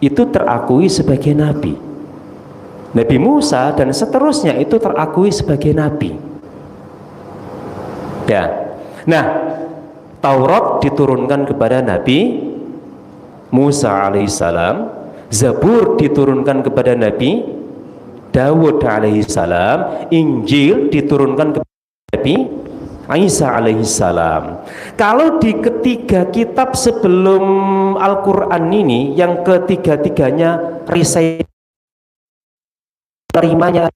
itu terakui sebagai nabi. Nabi Musa dan seterusnya itu terakui sebagai nabi. Ya. Nah, Taurat diturunkan kepada Nabi Musa alaihissalam, Zabur diturunkan kepada Nabi Dawud alaihissalam, Injil diturunkan kepada Nabi Isa alaihissalam. Kalau di ketiga kitab sebelum Al-Quran ini, yang ketiga-tiganya risai terimanya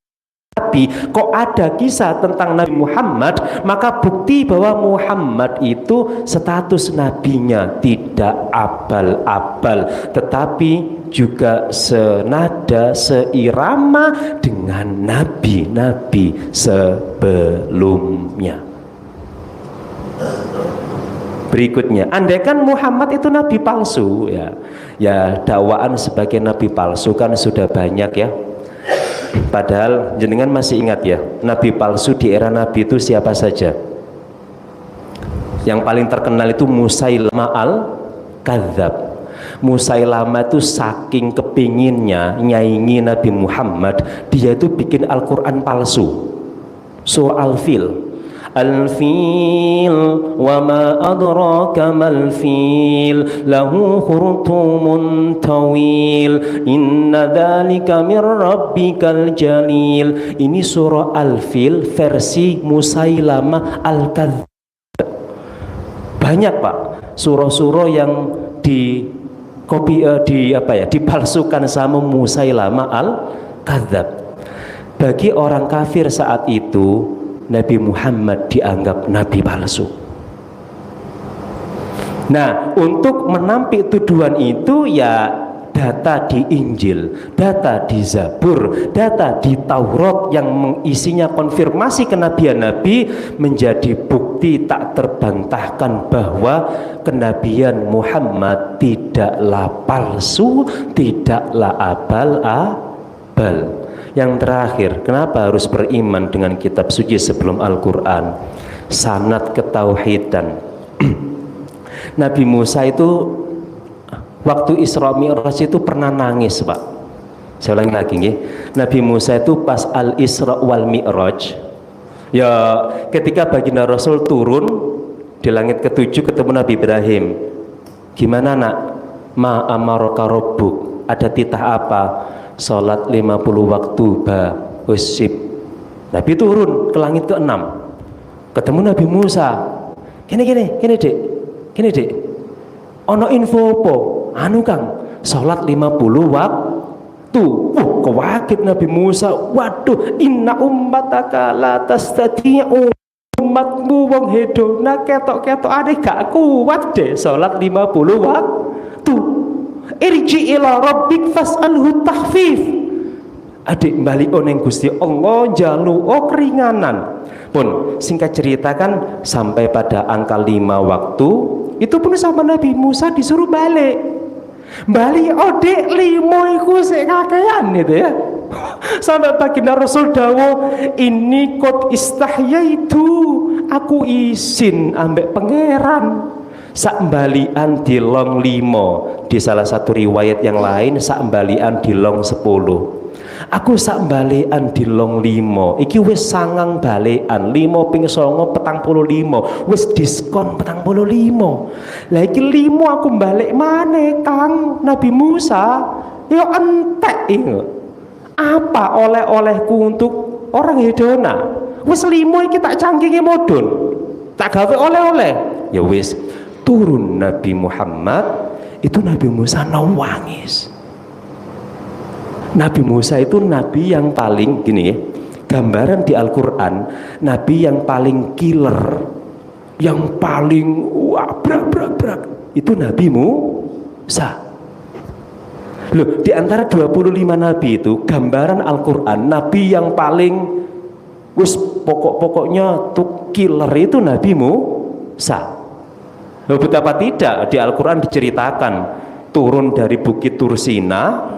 Nabi, kok ada kisah tentang Nabi Muhammad, maka bukti bahwa Muhammad itu status nabinya tidak abal-abal, tetapi juga senada, seirama dengan nabi-nabi sebelumnya. Berikutnya, andaikan Muhammad itu nabi palsu, ya dakwaan sebagai nabi palsu kan sudah banyak ya. Padahal jenengan masih ingat ya, nabi palsu di era Nabi itu siapa saja? Yang paling terkenal itu Musailama al-Kadzab. Musailama itu saking kepinginnya nyaingi Nabi Muhammad, dia itu bikin Al-Quran palsu. Surah Al-Fil, Al-Fil wa ma adraka mal fil lahu khurtumun tawil inna dzalika mir rabbikal jalil. Ini surah Al-Fil versi Musailama al-Kadzab. Banyak Pak surah-surah yang dipalsukan sama Musailama al-Kadzab. Bagi orang kafir saat itu, Nabi Muhammad dianggap nabi palsu. Nah, untuk menampik tuduhan itu ya data di Injil, data di Zabur, data di Taurat yang mengisinya konfirmasi kenabian Nabi menjadi bukti tak terbantahkan bahwa kenabian Muhammad tidaklah palsu, tidaklah abal-abal. Yang terakhir, kenapa harus beriman dengan kitab suci sebelum Al-Quran? Sanad ketauhidan. Nabi Musa itu waktu Isra Mi'raj itu pernah nangis Pak. Saya ulangi lagi ya. Nabi Musa itu pas Al-Isra wal Mi'raj, ya ketika baginda Rasul turun di langit ketujuh ketemu Nabi Ibrahim. Gimana nak? Ma amaraka rabbuk, ada titah apa? Salat 50 waktu usip. Nabi turun ke langit ke-6, ketemu Nabi Musa. Gini dek, ono info apa? Anu Kang, salat 50 waktu. Kewakit Nabi Musa. Waduh, inna ummataka la tastati'u, umatmu wong hedona ketok-ketok ade gak kuat deh salat 50 waktu. Irji ila rabbik fas'alhu tahfif. Adik balik oneng Gusti Allah jalu keringanan. Pun singkat cerita kan sampai pada angka 5 waktu itu pun sama Nabi Musa disuruh balik odek 5 iku sik kakean gitu ya. Sampai baginda Rasul dawuh, ini kot istahyaitu, aku izin ambek pangeran sak balian di long 5. Di salah satu riwayat yang lain sak balian di long 10. Aku sak balian di long 5. Iki wis sangang balian 5 ping 9 45. Wis diskon 45. Lah iki 5 aku balik maneh Kang Nabi Musa. Yo entek iki. Apa oleh-olehku untuk orang hedona. Wis limo iki tak cangkingi modun. Tak gawe oleh-oleh. Ya wis, turun Nabi Muhammad, itu Nabi Musa nangis. Nabi Musa itu nabi yang paling gini ya, gambaran di Al-Quran, nabi yang paling killer, yang paling wah brak itu Nabi Musa. Loh, di antara 25 nabi itu gambaran Al-Quran, nabi yang paling wis pokoknya tuh killer itu Nabi Musa. Loh, betapa tidak di Al-Quran diceritakan turun dari Bukit Tursina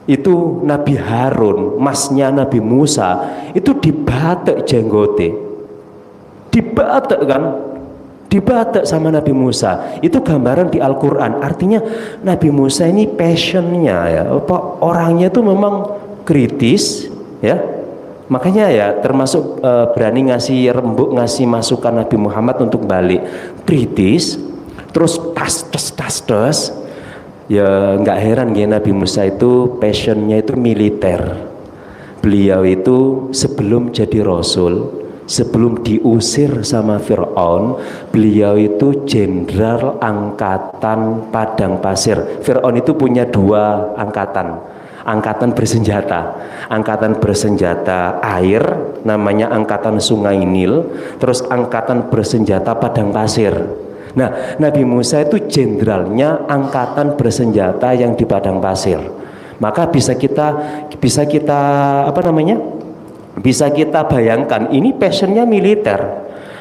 itu Nabi Harun, masnya Nabi Musa, itu dibatek jenggote, dibatek kan, dibatek sama Nabi Musa. Itu gambaran di Al-Quran. Artinya Nabi Musa ini passionnya ya, orangnya itu memang kritis ya. Makanya ya termasuk berani ngasih rembuk, ngasih masukan Nabi Muhammad untuk balik, kritis, terus tas. Ya nggak heran ya, Nabi Musa itu passionnya itu militer. Beliau itu sebelum jadi Rasul, sebelum diusir sama Fir'aun, beliau itu jenderal angkatan padang pasir. Fir'aun itu punya dua angkatan bersenjata. Angkatan bersenjata air namanya angkatan Sungai Nil, terus angkatan bersenjata padang pasir. Nah, Nabi Musa itu jenderalnya angkatan bersenjata yang di padang pasir. Maka bisa kita bisa kita bayangkan ini passionnya militer.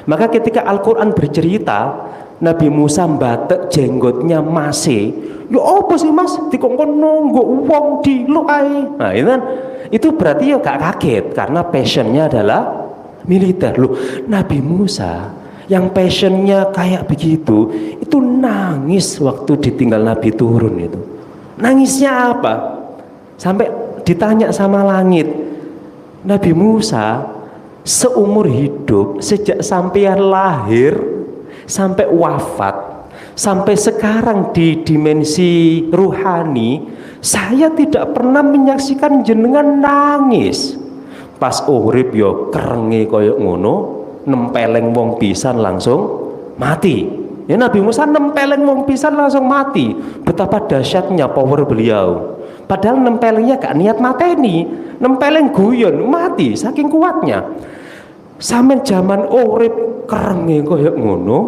Maka ketika Al-Quran bercerita Nabi Musa batek jenggotnya masih, ya apa sih mas dikongkon nunggu uang di lu ae. Nah itu berarti ya gak kaget karena passionnya adalah militer. Loh, Nabi Musa yang passionnya kayak begitu itu nangis waktu ditinggal Nabi turun itu. Nangisnya apa? Sampai ditanya sama langit, Nabi Musa seumur hidup sejak sampean lahir sampai wafat, sampai sekarang di dimensi ruhani, saya tidak pernah menyaksikan jenengan nangis. Pas urip yo kerenge koyok ngono, nempeleng wong pisan langsung mati. Ya Nabi Musa nempeleng wong pisan langsung mati. Betapa dahsyatnya power beliau. Padahal nempelengnya gak niat mateni, nempeleng guyon mati saking kuatnya. Sampai zaman urip kerenge koyok ngono,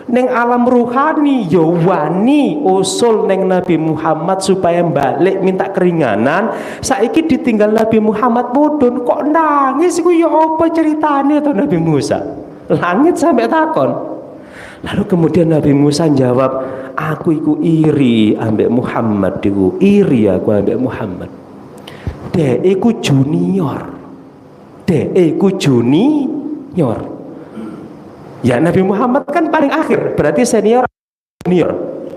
neng alam ruhani ya wani usul neng Nabi Muhammad supaya balik minta keringanan. Saiki ditinggal Nabi Muhammad mudun kok nangis ku ya apa ceritanya tuh Nabi Musa. Langit sampai takon. Lalu kemudian Nabi Musa jawab, aku iku iri ambek Muhammad, iku iri aku ambek Muhammad. Dek iku junior. Ya Nabi Muhammad kan paling akhir, berarti senior,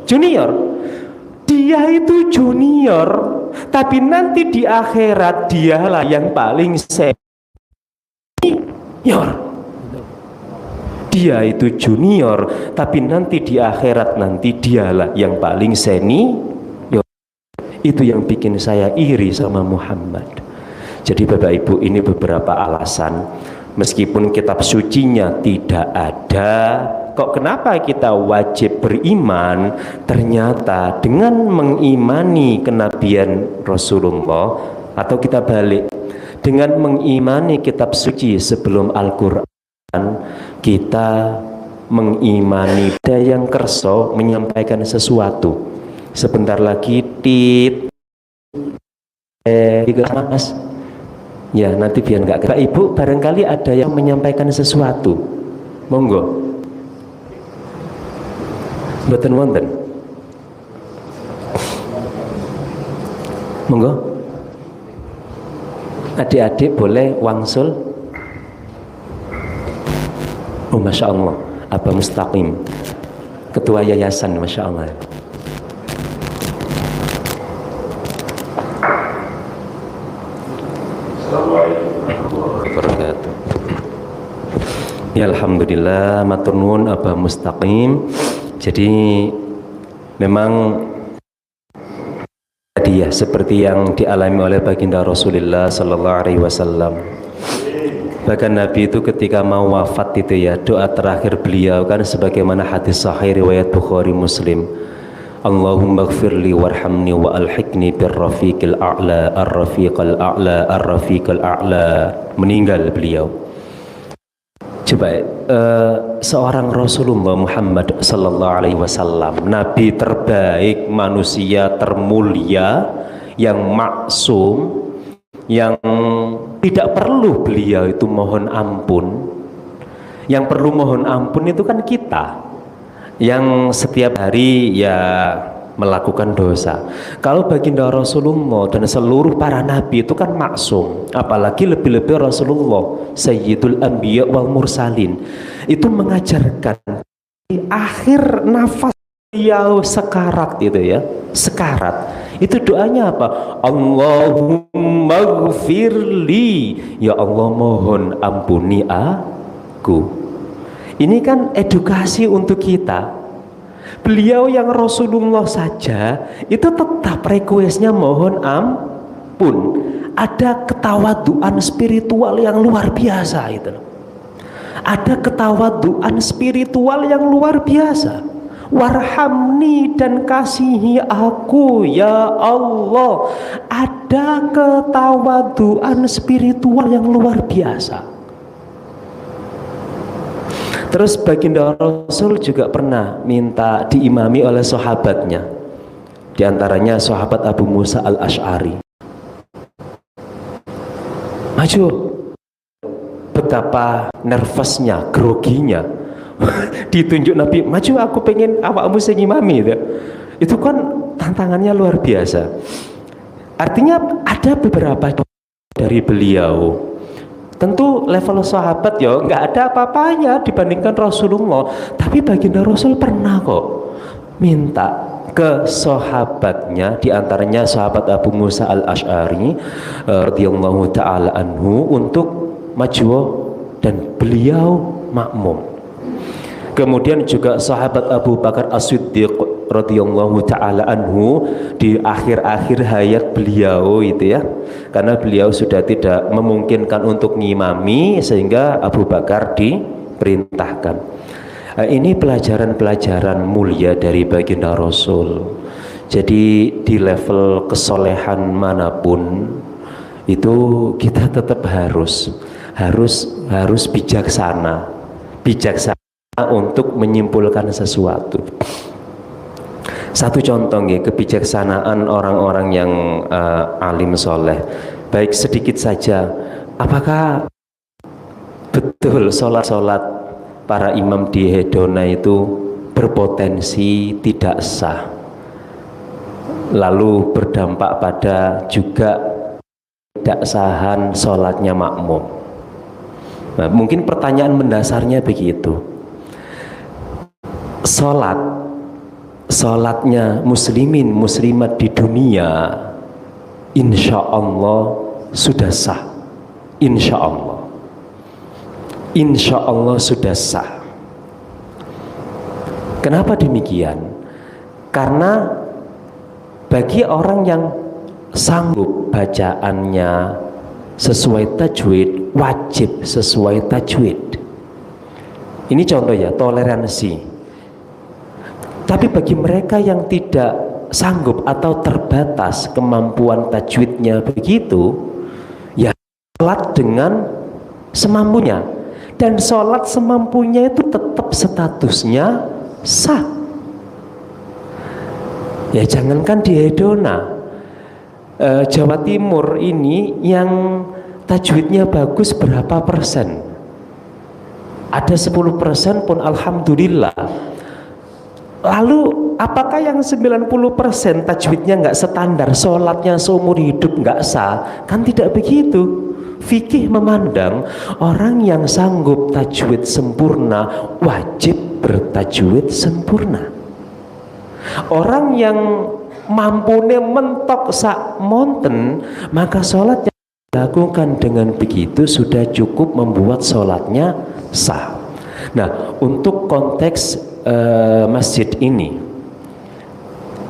junior. Dia itu junior, tapi nanti di akhirat dialah yang paling senior. Dia itu junior, tapi nanti di akhirat nanti dialah yang paling senior. Itu yang bikin saya iri sama Muhammad. Jadi Bapak Ibu, ini beberapa alasan. Meskipun kitab sucinya tidak ada, kok kenapa kita wajib beriman? Ternyata dengan mengimani kenabian Rasulullah, atau kita balik, dengan mengimani kitab suci sebelum Al-Quran, kita mengimani ada yang kerso menyampaikan sesuatu. Sebentar lagi mas, ya nanti biar nggak Pak Ibu, barangkali ada yang menyampaikan sesuatu, monggo. Mboten wonten, monggo. Adik-adik boleh wangsul. Oh Masya Allah, Abah Mustaqim, Ketua Yayasan, Masya Allah. Ya Alhamdulillah, matur nuwun Abah Mustaqim. Jadi memang tadi ya seperti yang dialami oleh baginda Rasulullah Sallallahu Alaihi Wasallam. Bahkan Nabi itu ketika mau wafat itu ya, doa terakhir beliau kan sebagaimana hadis sahih riwayat Bukhari Muslim, Allahumma gfirli warhamni wa alhiqni birrafiqil a'la ar-rafiqal a'la ar-rafiqal a'la. Meninggal beliau. Coba seorang Rasulullah Muhammad sallallahu alaihi wasallam, nabi terbaik, manusia termulia yang maksum, yang tidak perlu beliau itu mohon ampun. Yang perlu mohon ampun itu kan kita yang setiap hari ya melakukan dosa. Kalau baginda Rasulullah dan seluruh para nabi itu kan maksum, apalagi lebih-lebih Rasulullah Sayyidul Anbiya wal Mursalin, itu mengajarkan di akhir nafas beliau sekarat itu ya, sekarat itu doanya apa? Allahumma gfirli, ya Allah mohon ampuni aku. Ini kan edukasi untuk kita. Beliau yang Rasulullah saja itu tetap requestnya mohon ampun. Ada ketawaduan spiritual yang luar biasa itu. Ada ketawaduan spiritual yang luar biasa. Warhamni, dan kasihi aku ya Allah. Ada ketawaduan spiritual yang luar biasa. Terus baginda Rasul juga pernah minta diimami oleh sahabatnya, di antaranya sahabat Abu Musa al-Ash'ari. Maju, betapa nervousnya, groginya. Ditunjuk Nabi, maju aku pengen awakmu sing imami. Itu kan tantangannya luar biasa. Artinya ada beberapa dari beliau. Tentu level sahabat ya nggak ada apa-apanya dibandingkan Rasulullah, tapi baginda Rasul pernah kok minta ke sahabatnya, diantaranya sahabat Abu Musa al-Ash'ari radhiyallahu ta'ala anhu, untuk maju dan beliau makmum. Kemudian juga sahabat Abu Bakar As-Siddiq radhiyallahu ta'ala anhu di akhir-akhir hayat beliau itu ya, karena beliau sudah tidak memungkinkan untuk ngimami sehingga Abu Bakar diperintahkan. Ini pelajaran-pelajaran mulia dari baginda Rasul. Jadi di level kesolehan manapun itu kita tetap harus bijaksana untuk menyimpulkan sesuatu. Satu contoh ya, kebijaksanaan orang-orang yang alim soleh. Baik sedikit saja, apakah betul sholat para imam di Hedona itu berpotensi tidak sah, lalu berdampak pada juga tidak sahan sholatnya makmum? Nah, mungkin pertanyaan mendasarnya begitu. Sholatnya muslimin muslimat di dunia insya Allah sudah sah, insya Allah sudah sah. Kenapa demikian? Karena bagi orang yang sanggup bacaannya sesuai tajwid, wajib sesuai tajwid. Ini contoh ya, toleransi. Tapi bagi mereka yang tidak sanggup atau terbatas kemampuan tajwidnya begitu, ya sholat dengan semampunya. Dan sholat semampunya itu tetap statusnya sah. Ya jangankan di Hedona, Jawa Timur ini yang tajwidnya bagus berapa persen? Ada 10% pun alhamdulillah. Lalu apakah yang 90% tajwidnya nggak standar, sholatnya seumur hidup nggak sah? Kan tidak begitu. Fikih memandang orang yang sanggup tajwid sempurna wajib bertajwid sempurna. Orang yang mampunya mentok sak monten, maka sholat yang dilakukan dengan begitu sudah cukup membuat sholatnya sah. Nah, untuk konteks masjid ini,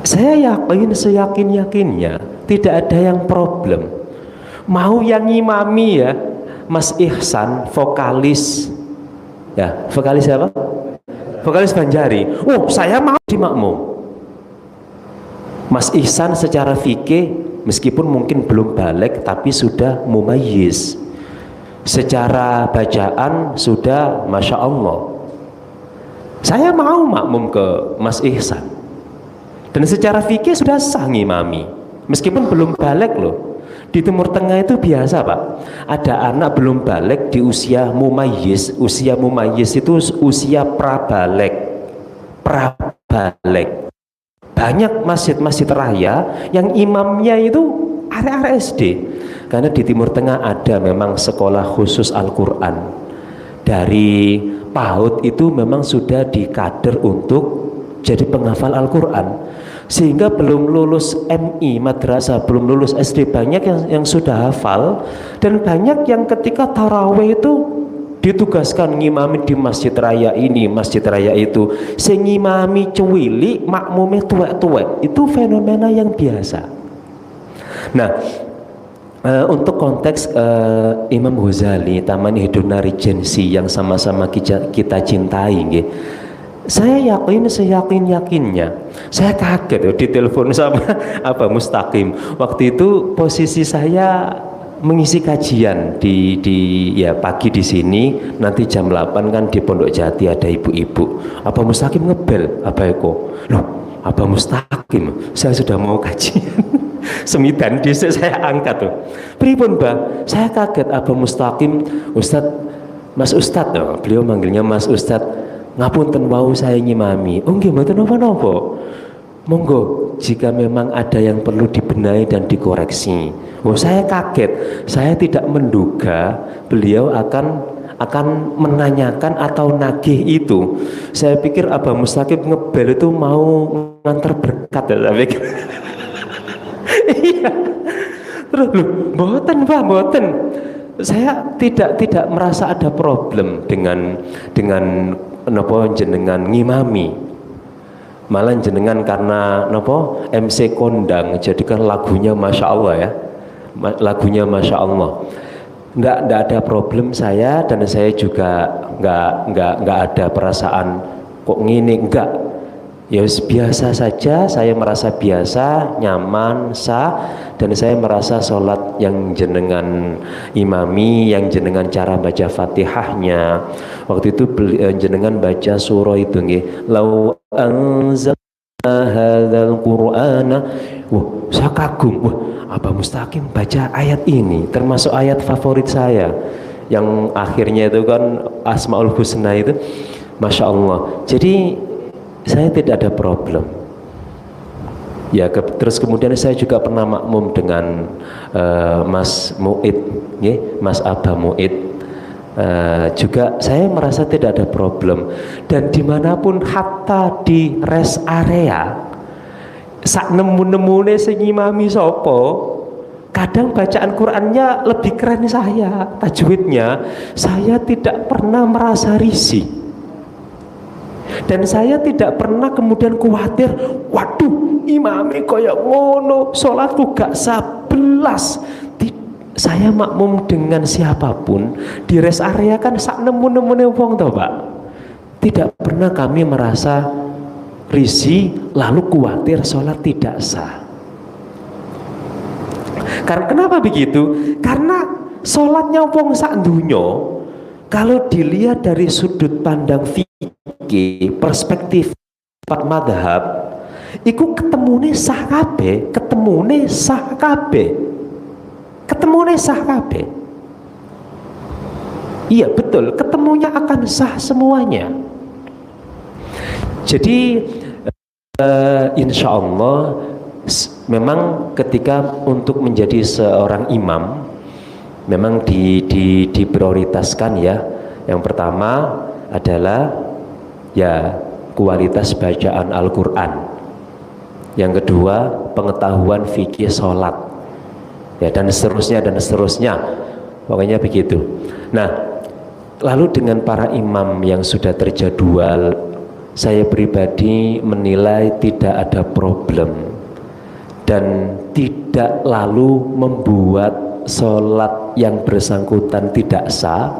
saya yakin seyakin-yakinnya tidak ada yang problem. Mau yang imami ya, Mas Ihsan vokalis, ya vokalis siapa? Vokalis Banjari. Oh, saya mau di makmum. Mas Ihsan secara fikih meskipun mungkin belum balik tapi sudah mumayyiz. Secara bacaan sudah Masya Allah. Saya mau makmum ke Mas Ihsan. Dan secara fikih sudah sah ngimami. Meskipun belum balik loh. Di Timur Tengah itu biasa Pak, ada anak belum balik di usia mumayyiz. Usia mumayyiz itu usia prabalik. Banyak masjid-masjid raya yang imamnya itu arek-arek SD. Karena di Timur Tengah ada memang sekolah khusus Al-Quran. Dari PAUD itu memang sudah dikader untuk jadi penghafal Al-Quran. Sehingga belum lulus MI madrasah, belum lulus SD, banyak yang sudah hafal. Dan banyak yang ketika tarawih itu ditugaskan ngimami di masjid raya ini, masjid raya itu. Sing ngimami cuwili, makmumnya tuwek-tuwek. Itu fenomena yang biasa. Nah, untuk konteks Imam Ghazali, Taman Hiduna Regency yang sama-sama kita cintai, nggih. Saya yakinnya, saya kaget ditelepon sama Mustaqim. Waktu itu posisi saya mengisi kajian di ya pagi di sini, nanti jam 8 kan di Pondok Jati ada ibu-ibu. Mustaqim ngebel, Eko. Loh, Mustaqim, saya sudah mau kajian. Semidan dhisik saya angkat tuh. Pripun, Mbah? Saya kaget Mustaqim, Mas Ustad, beliau manggilnya Mas Ustad. Ngapunten wau saya ngimami. Oh nggih mboten napa-napa. Monggo jika memang ada yang perlu dibenahi dan dikoreksi. Oh saya kaget. Saya tidak menduga beliau akan menanyakan atau nagih itu. Saya pikir Abah Mustaqim ngebel itu mau ngantar berkat ya, saya pikir. Iya. Terus loh, mboten. Saya tidak merasa ada problem dengan napa jenengan ngimami. Malah jenengan karena napa MC kondang jadikan lagunya Masya Allah ya. Lagunya Masya Allah. Nggak ada problem saya, dan saya juga nggak ada perasaan kok ngini, enggak. Ya biasa saja, saya merasa biasa, nyaman, sah, dan saya merasa sholat yang jenengan imami, yang jenengan cara baca Fatihahnya. Waktu itu jenengan baca surah itu nggih, lau anzalna hadzal qur'ana. Wah, saya kagum. Wah, Abah Mustaqim baca ayat ini, termasuk ayat favorit saya yang akhirnya itu kan Asmaul Husna itu. Masya Allah. Jadi saya tidak ada problem. Ya, terus kemudian saya juga pernah makmum dengan Mas Muid, Mas Abah Muid. Juga saya merasa tidak ada problem. Dan dimanapun, hatta di rest area, sak nemu-nemune sing ngimami sapa, kadang bacaan Qur'annya lebih keren saya, tajwidnya. Saya tidak pernah merasa risih. Dan saya tidak pernah kemudian khawatir, waduh imami kaya ngono, sholatku gak 11. Saya makmum dengan siapapun di rest area kan sak nemu-nemune wong toh Pak. Tidak pernah kami merasa risih lalu khawatir sholat tidak sah. Karena kenapa begitu? Karena sholatnya wong sak dunyo, kalau dilihat dari sudut pandang fikih, perspektif empat madhab, iku ketemune sah kabeh, ketemune sah kabeh. Iya betul, ketemunya akan sah semuanya. Jadi insya Allah memang ketika untuk menjadi seorang imam memang diprioritaskan ya. Yang pertama adalah ya kualitas bacaan Al-Quran. Yang kedua pengetahuan fikih sholat ya, dan seterusnya pokoknya begitu. Nah lalu dengan para imam yang sudah terjadwal, saya pribadi menilai tidak ada problem dan tidak lalu membuat sholat yang bersangkutan tidak sah,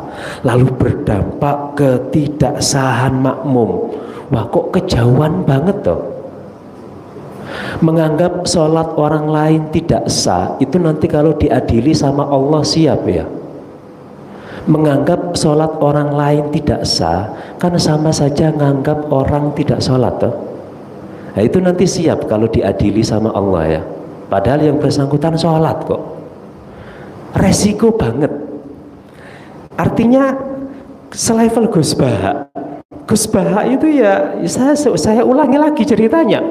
lalu berdampak ketidaksahan makmum. Wah, kok kejauhan banget toh. Menganggap sholat orang lain tidak sah itu nanti kalau diadili sama Allah siap ya. Menganggap sholat orang lain tidak sah kan sama saja nganggap orang tidak sholat toh. Nah, itu nanti siap kalau diadili sama Allah ya. Padahal yang bersangkutan sholat kok. Resiko banget. Artinya selevel Gus Baha. Gus Baha itu ya saya ulangi lagi ceritanya.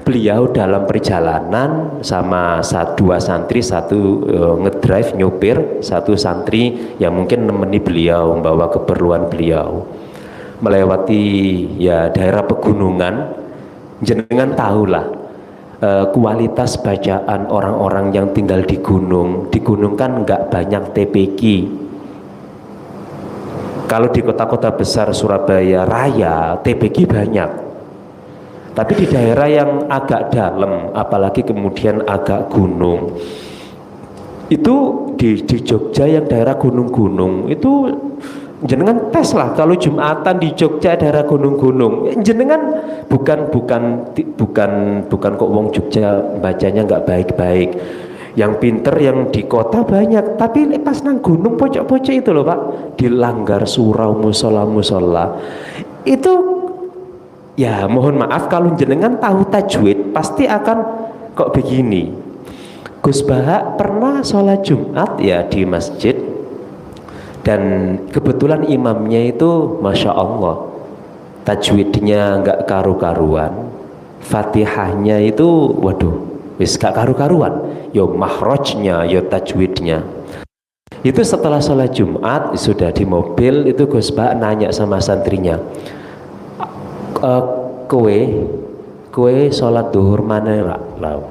Beliau dalam perjalanan sama dua santri, satu ngedrive nyopir, satu santri yang mungkin nemeni beliau membawa keperluan beliau melewati ya daerah pegunungan. Jenengan tahulah kualitas bacaan orang-orang yang tinggal di gunung kan nggak banyak TPQ. Kalau di kota-kota besar Surabaya Raya TPQ banyak, tapi di daerah yang agak dalam apalagi kemudian agak gunung itu di Jogja yang daerah gunung-gunung itu jenengan tes lah kalau Jumatan di Jogja daerah gunung-gunung jenengan bukan kok wong Jogja bacanya nggak baik-baik, yang pinter yang di kota banyak, tapi pas nang gunung pojok-pojok itu loh Pak, dilanggar surau musola itu ya mohon maaf kalau jenengan tahu tajwid pasti akan kok begini. Gus Baha pernah sholat Jumat ya di masjid dan kebetulan imamnya itu Masya Allah tajwidnya nggak karu-karuan, Fatihahnya itu waduh wis gak karu-karuan, yo mahrojnya yo tajwidnya. Itu setelah sholat Jumat sudah di mobil itu Gus Baha nanya sama santrinya, kowe sholat duhur mana lau?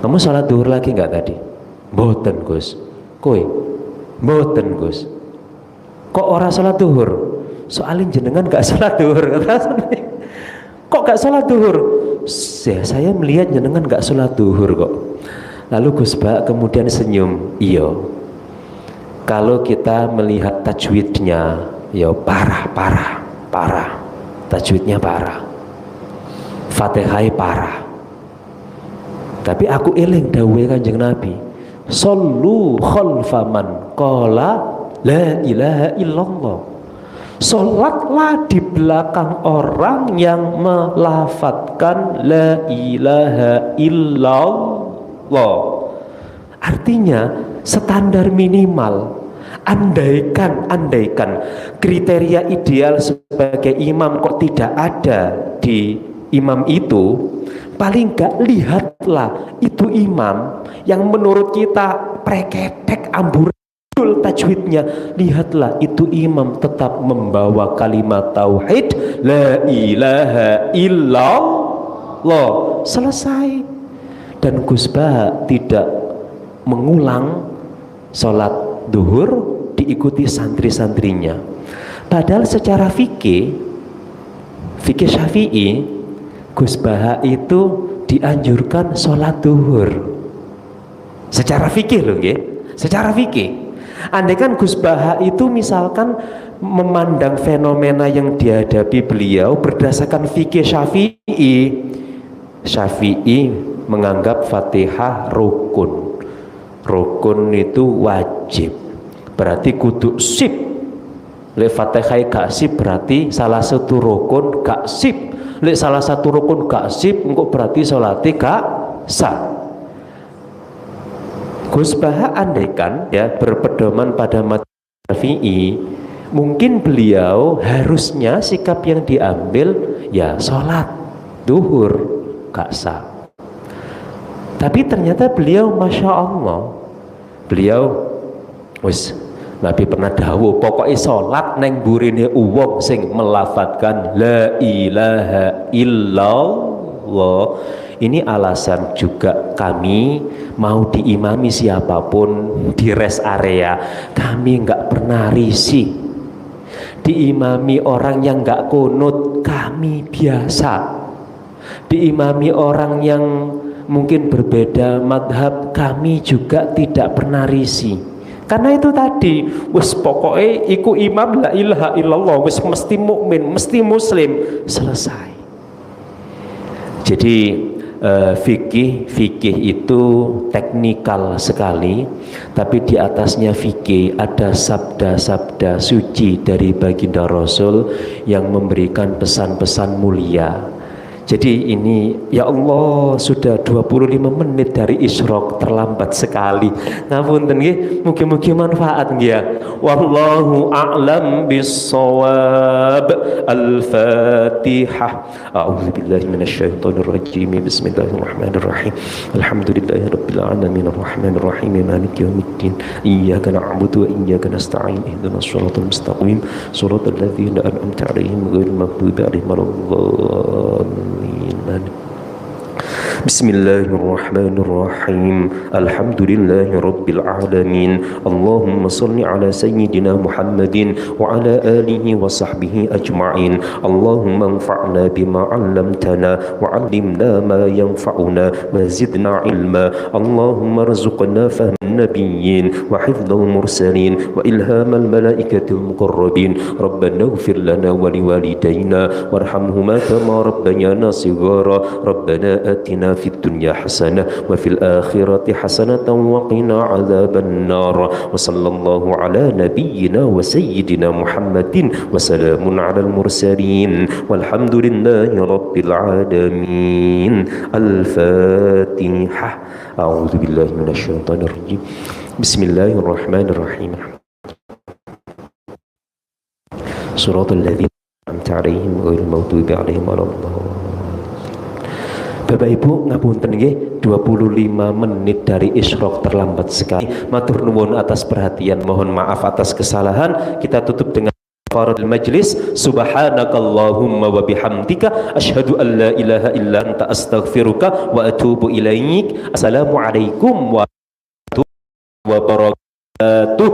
Kamu sholat duhur lagi nggak tadi? Mboten Gus. Kowe? Mboten Gus. Kok ora sholat duhur? Soalin jenengan gak sholat duhur. Kok gak sholat duhur? Ya, saya melihat jenengan gak sholat duhur kok. Lalu Gus Baha kemudian senyum. Iya. Kalau kita melihat tajwidnya, ya parah. Tajwidnya parah. Fatihah parah. Tapi aku eling dawuhe Kanjeng Nabi. Shollu khalfaman qala la ilaha illallah. Sholatlah di belakang orang yang melafadzkan la ilaha illallah. Artinya standar minimal. Andaikan kriteria ideal sebagai imam kok tidak ada di imam itu, paling gak lihatlah itu imam yang menurut kita preketek amburadul tajwidnya, lihatlah itu imam tetap membawa kalimat tauhid la ilaha illallah, selesai. Dan Gus Baha tidak mengulang sholat duhur diikuti santri-santrinya, padahal secara fikih Syafi'i Gus Baha itu dianjurkan sholat duhur secara fikih loh nggih, secara fikih. Andaikan Gus Baha itu misalkan memandang fenomena yang dihadapi beliau berdasarkan fikih Syafi'i menganggap Fatihah rukun itu wajib, berarti kudu sip. Le Fatihah gak sip berarti salah satu rukun gak sip. Le salah satu rukun gak sip engko berarti salate gak sah. Gus Baha andaikan ya berpedoman pada madzhab Syafi'i, mungkin beliau harusnya sikap yang diambil ya sholat duhur gak sah. Tapi ternyata beliau Masya Allah, beliau wis Nabi pernah dawuh pokoknya sholat neng burine uwong sing melafadzkan la ilaha illallah. Ini alasan juga kami mau diimami siapapun di rest area, kami nggak pernah risih. Diimami orang yang nggak kunut, kami biasa. Diimami orang yang mungkin berbeda madhab, kami juga tidak pernah risih. Karena itu tadi, wis pokoknya iku imam la ilaha illallah, wis mesti mukmin, mesti muslim, selesai. Jadi fikih itu teknikal sekali, tapi di atasnya fikih ada sabda-sabda suci dari baginda Rasul yang memberikan pesan-pesan mulia. Jadi ini, ya Allah, sudah 25 menit dari isyraq, terlambat sekali. Ngapunten nggih, mugi-mugi manfaat nggih ya. Wallahu a'lam bis-shawab. Al-Fatihah. A'udzubillahi minasyaitonir rajim. Bismillahirrahmanirrahim. Alhamdulillahirabbil alamin arrahmanir rahim maliki yaumiddin. Iyyaka na'budu wa iyyaka nasta'in. Ihdinas shiratal mustaqim. Shiratal ladzina an'amta 'alaihim ghairil maghdubi 'alaihim waladdallin. Bismillahirrahmanirrahim. Alhamdulillahi rabbil alamin. Allahumma salli ala sayyidina Muhammadin wa ala alihi wa sahbihi ajma'in. Allahumma anfa'na bima 'allamtana wa 'allimna ma yanfa'una wa zidna ilma. Allahumma arzuqna fahma النبيين وحفظ المرسلين وإلهام الملائكة المقربين ربنا اغفر لنا ولوالدينا وارحمهما كما ربيانا صغارا ربنا آتنا في الدنيا حسنة وفي الآخرة حسنة وقنا عذاب النار وصلى الله على نبينا وسيدنا محمد وسلام على المرسلين والحمد لله رب العالمين. الفاتحة. أعوذ بالله من الشيطان الرجيم. بسم الله الرحمن الرحيم. صراط الذين أنعمت عليهم غير المغضوب عليهم ولا الضالين. Bapak Ibu ngapunten nggih, 25 menit dari isyraq terlambat sekali. Matur nuwun atas perhatian, mohon maaf atas kesalahan. Kita tutup dengan kafaratul majlis. Subhanakallahumma wa bihamdika asyhadu an la ilaha illa anta astaghfiruka wa atubu ilaik. Assalamualaikum warahmatullahi wabarakatuh.